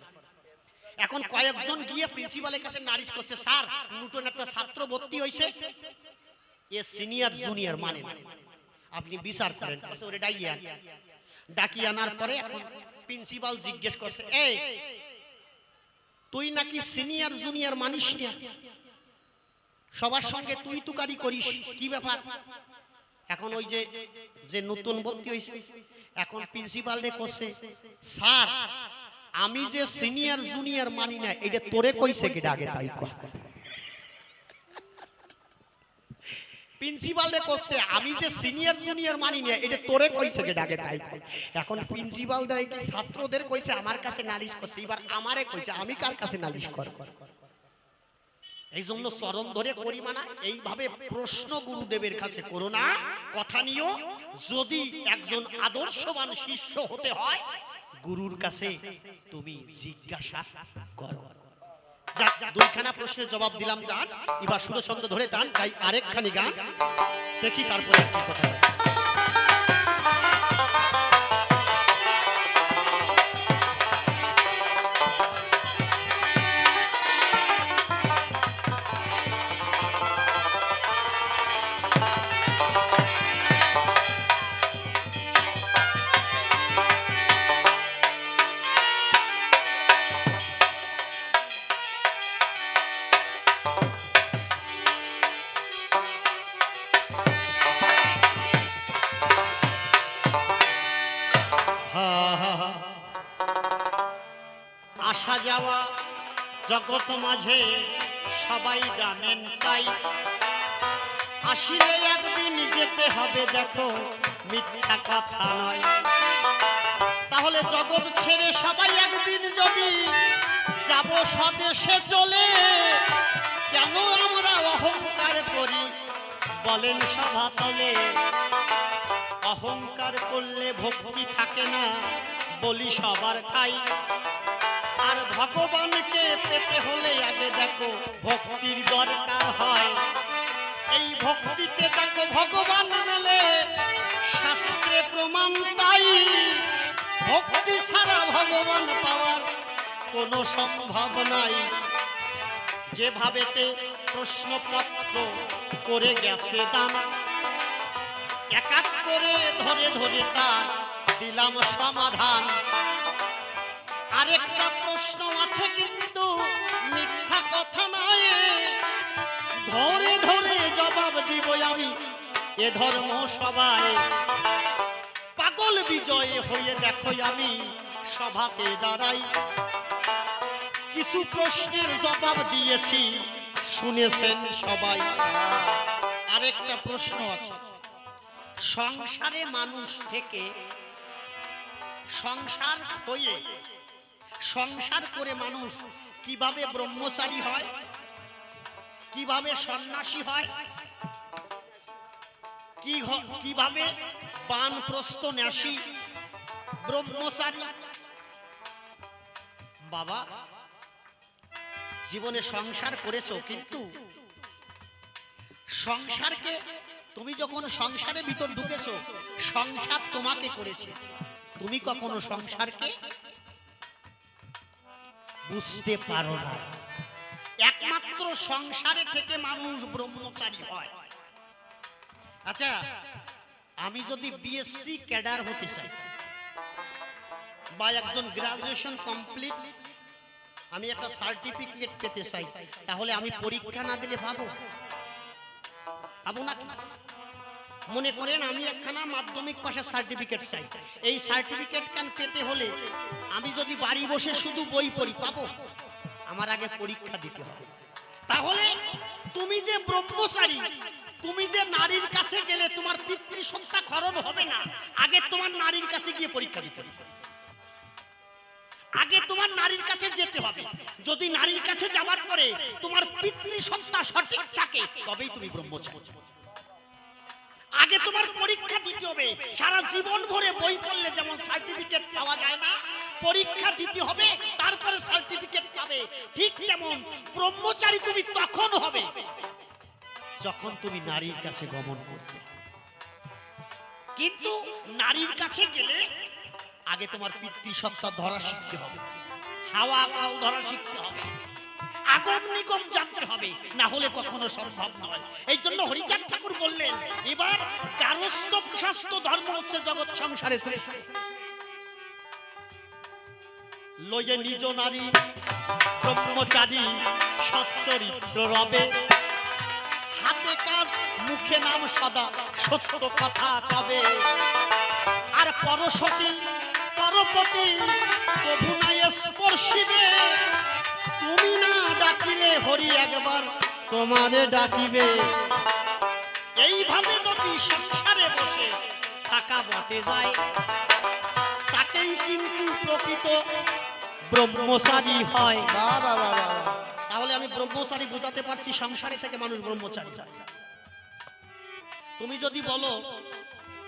এখন কয়েকজন গিয়ে প্রিন্সিপালের কাছে নালিশ করছে, স্যার নতুন একটা ছাত্র ভর্তি হয়েছে, এ সিনিয়র জুনিয়র মানে না, আপনি বিচার করেন। ওরে ডাকি আনার পরে এখন প্রিন্সিপাল জিজ্ঞেস করছে, এই তুই নাকি সিনিয়র জুনিয়র মানিস না, সবার সঙ্গে তুই তুকারি করিস, কি ব্যাপার? এখন ওই যে নতুন ভর্তি হয়েছে, এখন প্রিন্সিপাল রে করছে, স্যার আমি যে সিনিয়র জুনিয়র মানি না, এটা তোরে কইছে কিটা আগে তাই কর। প্রিন্সিপাল রে করছে, আমি যে সিনিয়র জুনিয়র মানি না, এটা তোরে কইছে কিটা আগে তাই কর। এখন প্রিন্সিপাল দাই কি ছাত্রদের কইছে আমার কাছে নালিশ করছে, এবার আমারে কইছে আমি কার কাছে নালিশ কর। এই জন্য চরণ ধরে করি মানা, এইভাবে প্রশ্ন গুরুদেবের কাছে করো না। কথা নিও, যদি একজন আদর্শবান শিষ্য হতে হয় গুরুর কাছে তুমি জিজ্ঞাসা করো। যাক, দুইখানা প্রশ্নের জবাব দিলাম গান, এবার সুরছন্দ ধরে গান গাই আরেকখানি গান, দেখি তারপরে কি কথা। আসা যাওয়া জগৎ মাঝে সবাই জানেন তাই, আসিলে একদিন যেতে হবে দেখো মিথ্যা কথা নয়। তাহলে জগৎ ছেড়ে সবাই একদিন যদি যাব স্বদেশে চলে, কেন আমরা অহংকার করি বলেন সভাতলে? অহংকার করলে ভক্তি থাকে না বলি সবার ঠাই, আর ভগবানকে পেতে হলে আগে দেখো ভক্তির দরকার হয়। এই ভক্তিতে দেখো ভগবান মেলে শাস্ত্রে প্রমাণ তাই, ভক্তি ছাড়া ভগবান পাওয়ার কোনো সম্ভব নাই। যেভাবেতে প্রশ্নপত্র করে গেছে দান, এক এক করে ধরে ধরে তার দিলাম সমাধান। আরেকটা প্রশ্ন আছে কিন্তু মিথ্যা কথা নয়, ধরে ধরে জবাব দিব আমি এ ধর্ম সভায়। পাগল বিজয় হয়ে দেখো আমি সভাতে দাঁড়াই, কিছু প্রশ্নের জবাব দিয়েছি শুনেছেন সবাই। আরেকটা প্রশ্ন আছে, সংসারে মানুষ থেকে সংসার হয়ে সংসার করে মানুষ কিভাবে ব্রহ্মচারী হয়, কিভাবে সন্ন্যাসী হয়, কিভাবে বানপ্রস্থ ন্যাসী ব্রহ্মচারী। বাবা জীবনে সংসার করেছো, কিন্তু সংসারকে তুমি যখন সংসারের ভিতর ঢুকেছো, সংসার তোমাকে করেছে, তুমি কখনো সংসারকে বুঝতে পারো না। একমাত্র সংসারে থেকে মানুষ ব্রহ্মচারী হয়। আচ্ছা, আমি যদি বিএসসি ক্যাডার হতে চাই বা একজন গ্রাজুয়েশন কমপ্লিট আমি একটা সার্টিফিকেট পেতে চাই, তাহলে আমি পরীক্ষা না দিলে পাবো না? মনে করেন আমি একখানা মাধ্যমিক পাশের সার্টিফিকেট চাই, এই সার্টিফিকেট কান পেতে হলে আমি যদি বাড়ি বসে শুধু বই পড়ি পাবো? আমার আগে পরীক্ষা দিতে হবে। তাহলে তুমি যে ব্রহ্মচারী, তুমি যে নারীর কাছে গেলে তোমার পিতৃসত্তা খরণ হবে না, আগে তোমার নারীর কাছে গিয়ে পরীক্ষা দিতে হবে। আগে তোমার নারীর কাছে যেতে হবে। যদি নারীর কাছে যাওয়ার পরে তোমার পিতৃসত্তা সঠিক থাকে, তবেই তুমি ব্রহ্মচারী। আগে তোমার পরীক্ষা দিতে হবে। সারা জীবন ভরে বই পড়লে যেমন সার্টিফিকেট পাওয়া যায় না, পরীক্ষা দিতে হবে, তারপরে সার্টিফিকেট পাবে। ঠিক তেমন ব্রহ্মচারী তুমি তখন হবে যখন তুমি নারীর কাছে গমন করবে। কিন্তু নারীর কাছে গেলে আগে তোমার পিতৃসত্তা ধরা শিখতে হবে, হাওয়া কাল ধরা শিখতে হবে, আগম নিগম জানতে হবে, না হলে কখনো সম্ভব নয়। এই জন্য হরিচাঁদ ঠাকুর বললেন, এবার গারস্থ প্রশস্ত ধর্ম হচ্ছে জগৎ সংসারে শ্রেষ্ঠ। লয়ে নিজ নারী ব্রহ্মচারী সচ্চরিত্র রবে, হাতে কাজ মুখে নাম সদা সত্য কথা কবে। আর পরশতী পরপতি প্রভু নাই স্পর্শিবে, তুমি না ডাকিলে হরি একবার তোমারে ডাকিবে। এইভাবে যদি সংসারে বসে থাকা বটে যায়, তাকেই কিন্তু প্রকৃত ব্রহ্মচারী হয়। তাহলে আমি ব্রহ্মচারী বোঝাতে পারছি, সংসারে থেকে মানুষ ব্রহ্মচারী হয়। তুমি যদি বলো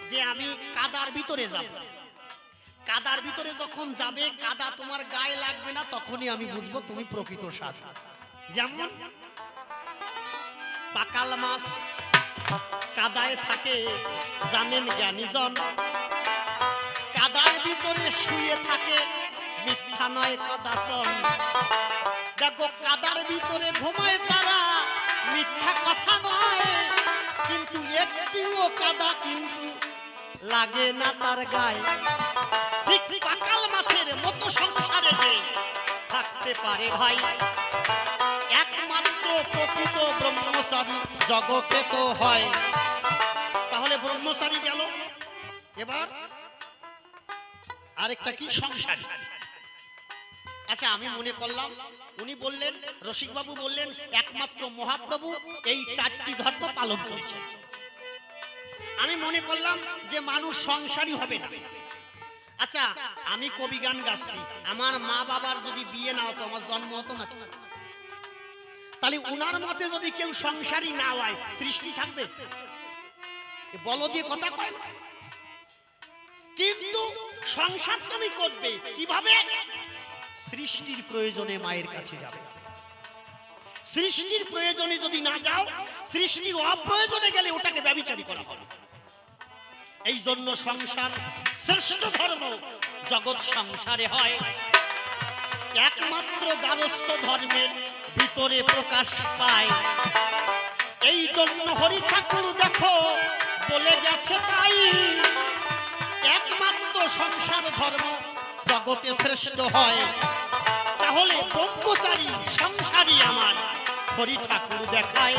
যে আমি কাদার ভিতরে যাব, কাদার ভিতরে যখন যাবে কাদা তোমার গায়ে লাগবে না, তখনই আমি বুঝবো তুমি প্রকৃত সাধু। যেমন পাকাল মাছ কাদায় থাকে জানেন জ্ঞানীজন, কাদার ভিতরে শুয়ে থাকে মিথ্যা নয় কদাসন। দেখো কাদার ভিতরে ঘুমায় তারা, মিথ্যা কথা নয়, কিন্তু একটুও কাদা কিন্তু লাগে না তার গায়ে। ঠিক পাকাল মাছের মতো সংসারে যে থাকতে পারে ভাই, একমাত্র প্রকৃত ব্রহ্মচারী জগতে তো হয়। তাহলে ব্রহ্মচারী গেল, এবার আরেকটা কি সংসার। আচ্ছা, আমি মনে করলাম উনি বললেন, রসিকবাবু বললেন একমাত্র মহাপ্রভু এই চারটি ধর্ম পালন করেছেন। আমি মনে করলাম যে মানুষ সংসারী হবে না। আচ্ছা, আমি কবি গান গাচ্ছি, আমার মা বাবার যদি বিয়ে না হতো আমার জন্ম হতো না, তাহলে উনার মতে যদি কেউ সংসারী না হয়, সৃষ্টি থাকবে? বলো দিয়ে কথা কয় না। কিন্তু সংসার তুমি করবে কিভাবে? সৃষ্টির প্রয়োজনে মায়ের কাছে যাবে। সৃষ্টির প্রয়োজনে যদি না যাও, সৃষ্টির অপ্রয়োজনে গেলে ওটাকে ব্যভিচারী করা হবে। এই জন্য সংসার শ্রেষ্ঠ ধর্ম, জগৎ সংসারে হয়। একমাত্র গারস্থ ধর্মের ভিতরে প্রকাশ পায়। এই জন্য হরি ঠাকুর দেখো বলে গেছে তাই, একমাত্র সংসার ধর্ম জগতে শ্রেষ্ঠ হয়। তাহলে ব্রহ্মচারী সংসারী আমার হরি ঠাকুর দেখায়।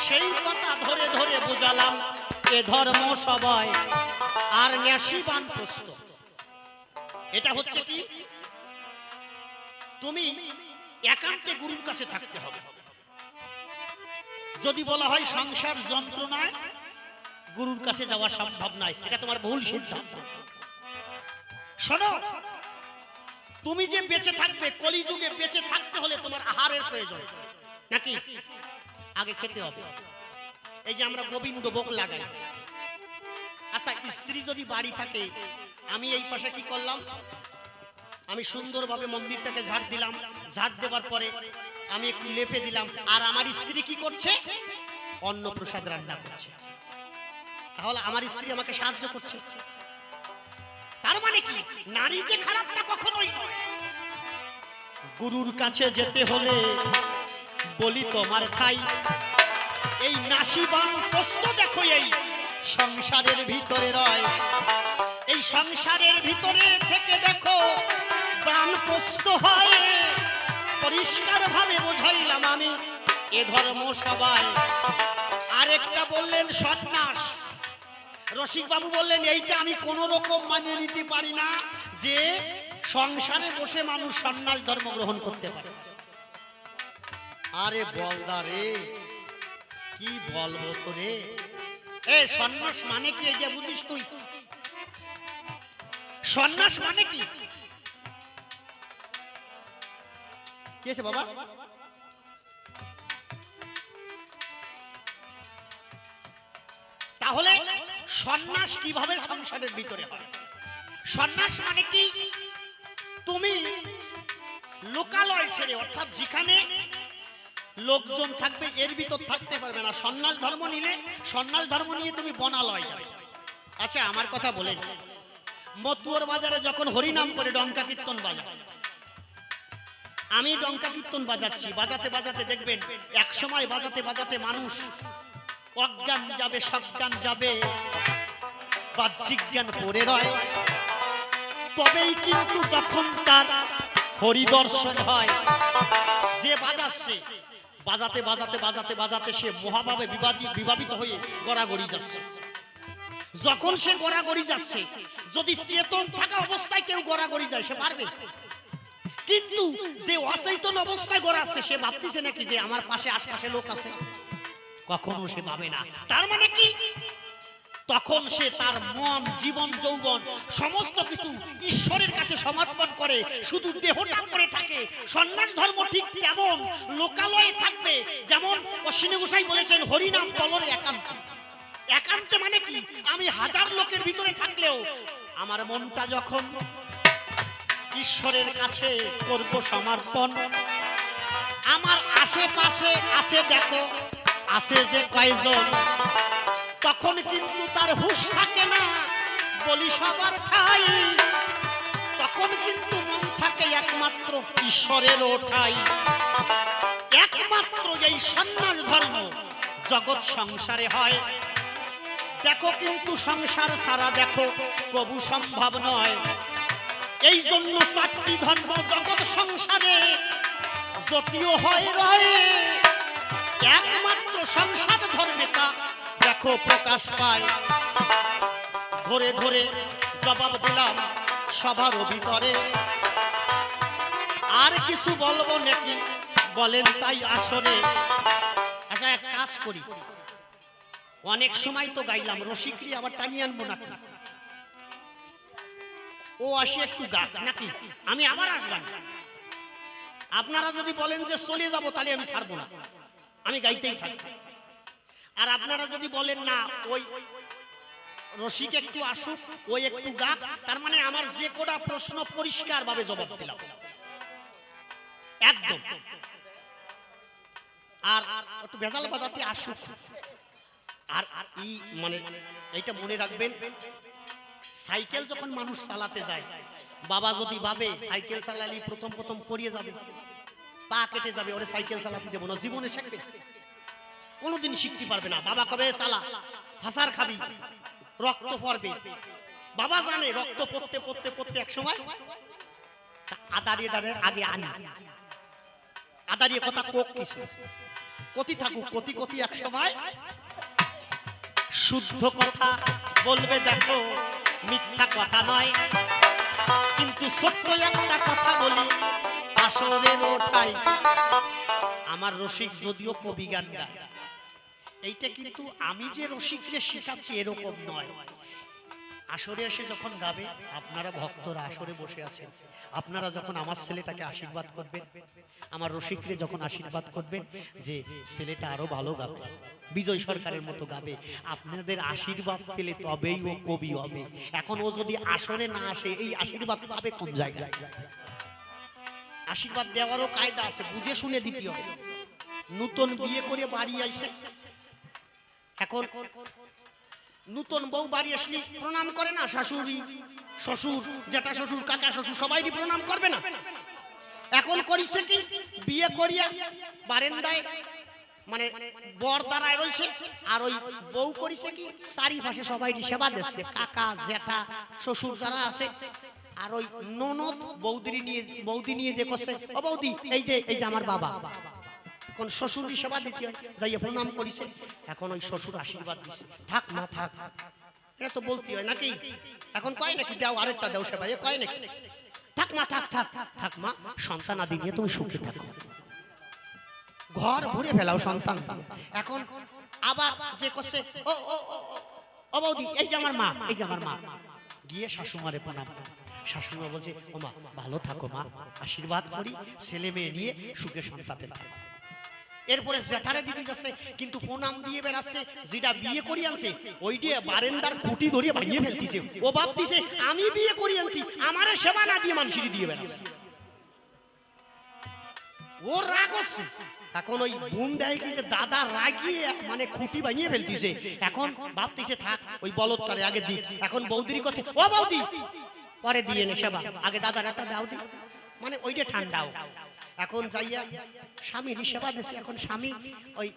সেই কথা ধরে ধরে বুঝালাম এ ধর্ম সবাই আর ন্যাসিবান প্রস্ত। এটা হচ্ছে কি, তুমি একান্তে গুরুর কাছে থাকতে হবে। যদি বলা হয় সংসার যন্ত্রণায় গুরুর কাছে যাওয়া সম্ভব নয়, এটা তোমার ভুল সিদ্ধান্ত। শোনো, তুমি যে বেঁচে থাকবে, কলিযুগে বেঁচে থাকতে হলে তোমার আহারের প্রয়োজন নাকি? আগে খেতে হবে। এই যে আমরা গোবিন্দ ভোগ লাগাই। আচ্ছা, স্ত্রী যদি বাড়ি থাকে, আমি এই পাশে কি করলাম, আমি সুন্দরভাবে মন্দিরটাকে ঝাড় দিলাম, ঝাড় দেওয়ার পরে আমি একটু লেপে দিলাম, আর আমার স্ত্রী কি করছে? অন্নপ্রসাদ রান্না করছে, তাহলে আমার স্ত্রী আমাকে সাহায্য করছে। তার মানে কি নারী যে খারাপ তা কখনোই নয়। গুরুর কাছে যেতে হলে বলি তোমার ঠাই, এই নাসিবান প্রশ্ন দেখো এই সংসারের ভিতরে রয়, এই সংসারের ভিতরে থেকে দেখো প্রাণ প্রশ্ন হয়। পরিষ্কার ভাবে বোঝাইলাম আমি এ ধর্ম সবাই। আরেকটা বললেন সন্ন্যাস। রসিক বাবু বললেন এইটা আমি কোন রকম মানিয়ে নিতে পারি না যে সংসারে বসে মানুষ সন্ন্যাস ধর্ম গ্রহণ করতে পারে। আরে বলদা রে, কি বলবো তোরে, এ সন্ন্যাস মানে কি এটা বুঝিস তুই? সন্ন্যাস মানে কি? কি আছে বাবা? তাহলে সন্ন্যাস কিভাবে সংসারের ভিতরে হয়? সন্ন্যাস মানে কি তুমি লোকালয় ছেড়ে, অর্থাৎ যেখানে লোকজন থাকবে এর ভিতর থাকতে পারবে না। সন্ন্যাস ধর্ম নিলে, সন্ন্যাস ধর্ম নিয়ে তুমি বনালয় যাবে। আচ্ছা আমার কথা বলেন, মতুয়ার বাজারে যখন হরিনাম করে ডঙ্কা কীর্তন বাজায়, আমি ডঙ্কা কীর্তন বাজাচ্ছি, বাজাতে বাজাতে দেখবেন এক সময় বাজাতে বাজাতে মানুষ অজ্ঞান যাবে, সজ্ঞান যাবে, বাহ্যিক জ্ঞান পড়ে রয়, তবেই কিন্তু তখন তার হরিদর্শন হয়। যে বাজাচ্ছে, বাজাতে বাজাতে বাজাতে বাজাতে সে মহাভাবে বিভাবিত হয়ে গড়াগড়ি যাচ্ছে। যখন সে গড়াগড়ি যাচ্ছে, যদি চেতন থাকা অবস্থায় কেউ গড়াগড়ি যায় সে পারবে, কিন্তু যে অচেতন অবস্থায় গড়াচ্ছে সে ভাবতেছে নাকি যে আমার পাশে আশপাশে লোক আছে, কখনো সে ভাবে না। তার মানে কি তখন সে তার মন, জীবন, যৌবন সমস্ত কিছু ঈশ্বরের কাছে সমর্পণ করে, শুধু দেহটা পড়ে থাকে। সন্ন্যাস ধর্ম ঠিক তেমন লোকালয়ে থাকবে, যেমন অশ্বিনী গোসাই বলেছেন হরিনাম তলরে একান্ত। একান্তে মানে কি আমি হাজার লোকের ভিতরে থাকলেও আমার মনটা যখন ঈশ্বরের কাছে করব সমর্পণ, আমার আশেপাশে আছে দেখো আছে যে কয়জন, তখন কিন্তু তার হুঁশ থাকে না, বলি সবার ঠাই, তখন কিন্তু মন থাকে একমাত্র ঈশ্বরের ওঠাই। একমাত্র এই সন্ন্যাস ধর্ম জগৎ সংসারে হয়। দেখো কিন্তু সংসার সারা দেখো কবু সম্ভব নয়, এই জন্য চারটি ধর্ম জগৎ সংসারে যদিও হয় রয়, একমাত্র সংসার ধর্মে তা দেখো প্রকাশ পায়। ধরে ধরে জবাব দিলাম সবার ভিতরে, আর কিছু বলবো নাকি বলেন তাই আসলে। আচ্ছা এক কাজ করি, অনেক সময় তো গাইলাম, রসিকরি আবার টানিয়ে আনবো নাকি? ও আসি একটু গাক নাকি, আমি আবার আসবেন। আপনারা যদি বলেন যে চলে যাবো তাহলে আমি ছাড়বো না, আমি গাইতেই থাকবো। আর আপনারা যদি বলেন না ওই রসিক একটু আসুক, ওই একটু গাক, তার মানে আমার যে কোটা প্রশ্ন পরিষ্কার ভাবে জবাব দিলাম একদম। আর একটু ভেজাল বাজাতে আসুক। আর এই মানে এইটা মনে রাখবেন, সাইকেল যখন মানুষ চালাতে যায়, বাবা যদি ভাবে সাইকেল চালালে প্রথম প্রথম পড়িয়ে যাবে, পা কেটে যাবে, ওরে সাইকেল চালাতে দেবো না, জীবনে শিখবে কোনোদিন শিখতে পারবে না। বাবা কবে চালা, ফাঁসার খাবি, রক্ত পড়বে। বাবা জানে রক্ত পড়তে পড়তে পড়তে এক সময় আদারিয়ে আগে আনি, আদারিয়ে কথা কোক কিছু কতি থাকুক, কতি কতি এক সময় শুদ্ধ কথা বলবে, দেখো মিথ্যা কথা নয়। কিন্তু ছোট্ট একটা কথা বলি, আসরের ওঠাই আমার রসিক যদিও কবি গান গায়, এইটা কিন্তু আমি যে রসিকরে শেখাচ্ছি এরকম নয়। আসরে এসে যখন গাবে, আপনারা ভক্তরা আসরে বসে আছেন, আপনারা যখন আমার ছেলেটাকে আশীর্বাদ করবেন, আমার রসিকরে যখন আশীর্বাদ করবেন যে ছেলেটা আরো ভালো গাবে, বিজয় সরকারের মতো গাবে, আপনাদের আশীর্বাদ পেলে তবেই ও কবি হবে। এখন ও যদি আসরে না আসে, এই আশীর্বাদ পাবে কোন জায়গায়? আশীর্বাদ দেওয়ারও কায়দা আছে, বুঝে শুনে দিতে হবে। নতুন বিয়ে করে বাড়ি আইসে এখন নতুন বউ বাড়ি আসলি প্রণাম করে না শাশুড়ি শ্বশুর জেঠা শ্বশুর কাকা শ্বশুর সবাই প্রণাম করবে না? এখন করিছে কি বিয়ে করিয়া বারান্দায় মানে বর দাঁড়ায় রয়েছে আর ওই বউ করিছে কি চারিপাশে সবাই সেবা দিচ্ছে কাকা জেঠা শ্বশুর যারা আছে আর ওই ননদ বৌদি নিয়ে যে করছে ও বৌদি এই যে আমার বাবা এখন শ্বশুরই সেবা দিতে হয় যাইয়ে প্রণাম করিছে এখন ওই শ্বশুর আশীর্বাদ দিচ্ছে থাক মা থাক এটা তো বলতে হয় নাকি এখন কয় নাকি দাও আরেকটা দাও সেবা এ কয় নাকি থাক মা থাক থাক থাক মা সন্তান আদি নিয়ে তুমি সুখে থাকো ঘর ভরে ফেলাও সন্তান এখন আবার যে করছে ও ও ও বৌদি এই যে আমার মা এই যে আমার মা গিয়ে শাশুমারে প্রণাম করে শাশুমা বলছে ও মা ভালো থাকো মা আশীর্বাদ করি ছেলে মেয়ে নিয়ে সুখে সন্তানের থাকো এরপরে জেঠারে দিতে যাচ্ছে কিন্তু প্রণাম দিয়ে বেড়াচ্ছে যেটা বিয়ে করি আনছে ওই দিয়ে বারেন্দার খুঁটি ধরিয়ে ভাঙিয়ে ফেলতেছে ও ভাবতেছে আমি বিয়ে করি আনছি আমারে সেবা না দিয়ে মানুষেরই দিয়ে বেড়াচ্ছে ও রাগ হচ্ছে এখন ওই বোন দেয় কি যে দাদা রাগিয়ে মানে খুঁটি ভাঙিয়ে ফেলতেছে এখন ভাবতেছে থাক ওই বলদটারে আগে দিক এখন বৌদিরি করছে ও বৌদি পরে দিয়ে নে সেবা আগে দাদার একটা দাও দি মানে ওইটা ঠান্ডাও এখন যাইয়া স্বামীর সেবা দিচ্ছে এখন স্বামী ওই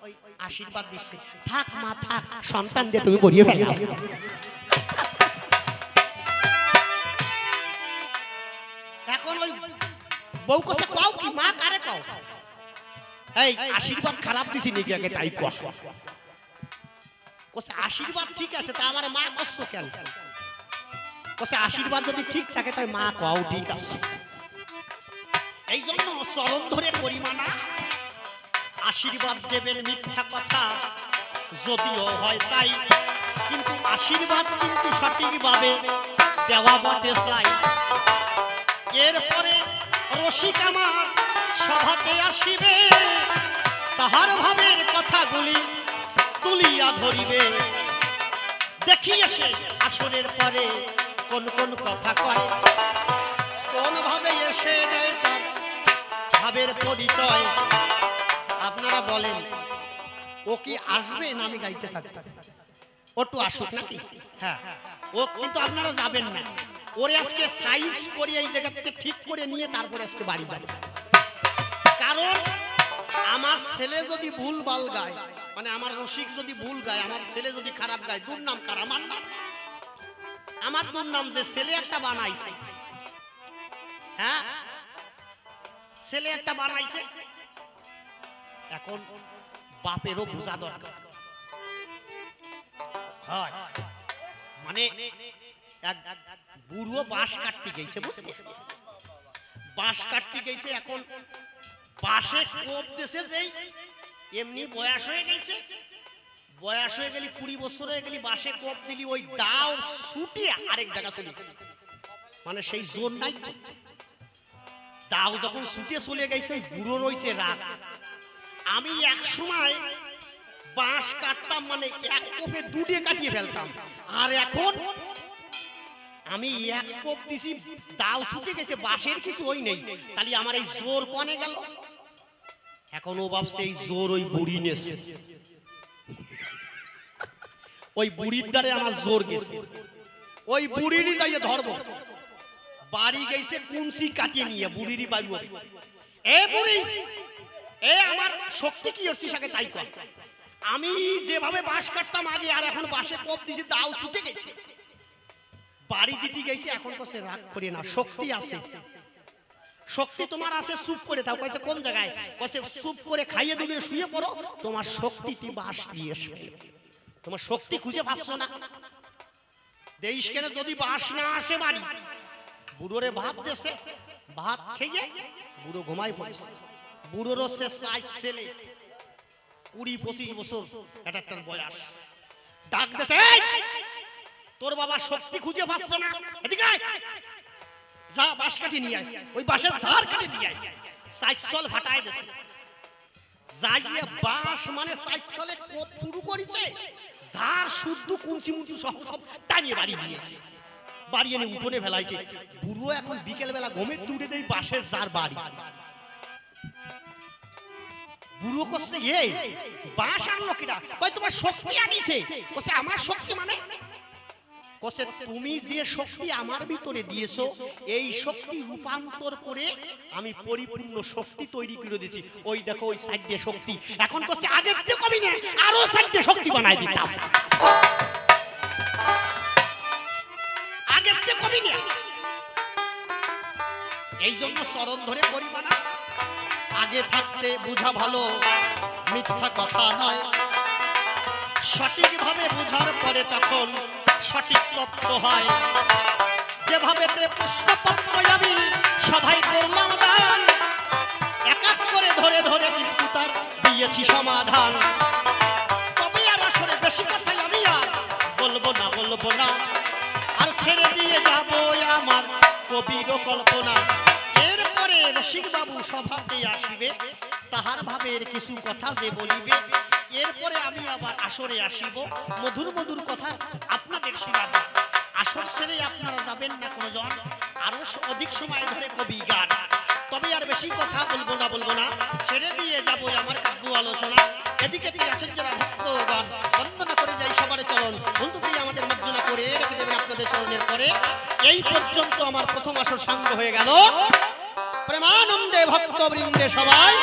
আশীর্বাদ দিচ্ছে থাক মা থাক সন্তান দিয়ে তুমি করিয়ে ফেলো এখন ওই বউ কছে কও কি মা কারে কও এই আশীর্বাদ খারাপ দিছি নাকি আগে তাই কও কছে আশীর্বাদ ঠিক আছে তা আমার মা করছো কেন কছে আশীর্বাদ যদি ঠিক থাকে তাই মা কও ঠিক আছে এই জন্য চরণ ধরে পরিমাণা আশীর্বাদ দেবেন মিথ্যা কথা যদিও হয় তাই কিন্তু আশীর্বাদ কিন্তু সঠিকভাবে দেওয়া বটে চাই এরপরে রসিক আমার সভাতে আসিবে তাহার ভাবের কথাগুলি তুলিয়া ধরিবে দেখিয়ে সে আসরের পরে কোন কোন কথা কয় কোন ভাবে এসে দেয় তার ভাবের পরিচয় আপনারা বলেন ও কি আসবে না আমি গাইতে থাকবো ওটু আসুক নাকি হ্যাঁ ও কিন্তু আপনারা যাবেন না ওরে আজকে সাইজ করে এই জায়গাতে ঠিক করে নিয়ে তারপরে আজকে বাড়ি যাবে কারণ আমার ছেলে যদি ভুল বাল গায় মানে আমার রসিক যদি ভুল গায় আমার ছেলে যদি খারাপ গায় দুর্নাম কার আমার না আমার দুর্নাম যে ছেলে একটা বানাইছে হ্যাঁ ছেলে একটা বানাইছে এখন বাপেরও বোঝা দরকার হয় মানে এক বুড়ো বাঁশ কাটতে গেছে বুঝলি বাঁশ কাটতে গেছে এখন বাঁশে কোপ দেশে যেই এমনি বয়স হয়ে গেছে বয়স হয়ে গেলি 20 বছর হয়ে গেলি বাঁশে কোপ দিলি ওই দাও ছুটিয়ে আরেক জায়গা চলে গেছে মানে সেই জোর নাই দাও যখন ছুটে চলে গেছে ওই বুড়ো রয়েছে রাগ আমি এক সময় বাঁশ কাটতাম মানে এক কোপে দুটে কাটিয়ে ফেলতাম আর এখন আমি এক কোপ দিছি দাও ছুটে গেছে বাঁশের কিছু ওই নেই তাহলে আমার এই জোর কনে গেল এখন ও ভাবছে এই জোর ওই বুড়ি নেছে ওই বুড়ির দ্বারে আমার জোর গেছে ওই বুড়িরই যাইয়ে ধরবো বাড়ি গেছে কুঞ্চি কাটিয়ে নিয়ে বুড়িরই বাড়ি এ বুড়ি এ আমার শক্তি কি হচ্ছে সাথে তাই কর আমি যেভাবে বাঁশ কাটতাম আগে আর এখন বাঁশে কোপ দিছি দাও ছুটে গেছে বাড়ি দিতে গেছে এখন কসে রাগ করে না শক্তি আছে শক্তি তোমার আছে চুপ করে থাও কইছে কোন জায়গায় কইছে চুপ করে খাইয়ে দিবে শুয়ে পড়ো তোমার শক্তিটি বাঁশ নিয়ে এসো তোমার শক্তি খুঁজে পাচ্ছ না দেশ কেন যদি বাঁশ না আসে বাড়ি বুড়োরে ভাত দেশে ভাত খেয়ে বুড়ো ঘুমাই পড়েছে বুড়োর হচ্ছে 60 ছেলে 20-25 বছর একটা বয়স ডাক দেশে তোর বাবা শক্তি খুঁজে পাচ্ছ না এদিকে আয় যা বাঁশ কাটি নিয়ে আয় ওই বাঁশের ঝাড় কাটি নিয়ে আয় 60 চল ফাটায় দেশে যাইয়ে বাঁশ মানে 60 চলে কোপ শুরু করেছে ঝাড় শুদ্ধ কুঞ্চি মুঞ্চি সব টানিয়ে বাড়ি দিয়েছে বাড়ি এনে উঠোনে ফেলাইছে বুড়ো এখন বিকেল বেলা ঘুমের দূরে দেই বাঁশের ঝাড় বাড়ি বুড়ো করছে এই বাঁশ আনলো কিনা, কয় তোমার শক্তি আনিছে, কছে আমার শক্তি মানে, কছে তুমি যে শক্তি আমার ভিতরে দিয়েছো এই শক্তি রূপান্তর করে আমি পরিপূর্ণ শক্তি তৈরি করে দিয়েছি, ওই দেখো ওই সাইডে শক্তি, এখন কছে আগের থেকে কমই না আরো সাইডে শক্তি বানাই দিতাম, আগের থেকে কমই না। এই জন্য চরণ ধরে করি মানা, আগে থাকতে বুঝা ভালো মিথ্যা কথা নয়, সঠিকভাবে বুঝার পরে তখন সঠিক তত্ত্ব হয়। যেভাবে পুষ্পপত্র আমি সবাই করলাম দান, এক এক করে ধরে ধরে কিন্তু তার দিয়েছি সমাধান। তবে আর আসলে বেশি কথাই আমি আর বলবো না, আর ছেড়ে দিয়ে যাবো আমার কবির কল্পনা। এরপরে রসিক বাবু সভাতে আসিবে, তাহার ভাবের কিছু কথা যে বলিবে, এরপরে আমি আবার আসরে আসিব, মধুর মধুর কথা আপনাদের শোনাবো। আসর ছেড়ে আপনারা যাবেন না কোনো জন, আরো অধিক সময় ধরে কবি গান। তবে আর বেশি কথা বলবো না, ছেড়ে দিয়ে যাবো আমার কাব্য আলোচনা। এদিকে আছেন যারা ভক্তগণ, বন্দনা করে যাই সবার চরণ, বন্ধু দিয়ে আমাদের মার্জনা করে রেখে দেবেন আপনাদের চরণের পরে। এই পর্যন্ত আমার প্রথম আসর সাঙ্গ হয়ে গেল, প্রেমানন্দে ভক্তবৃন্দে সবাই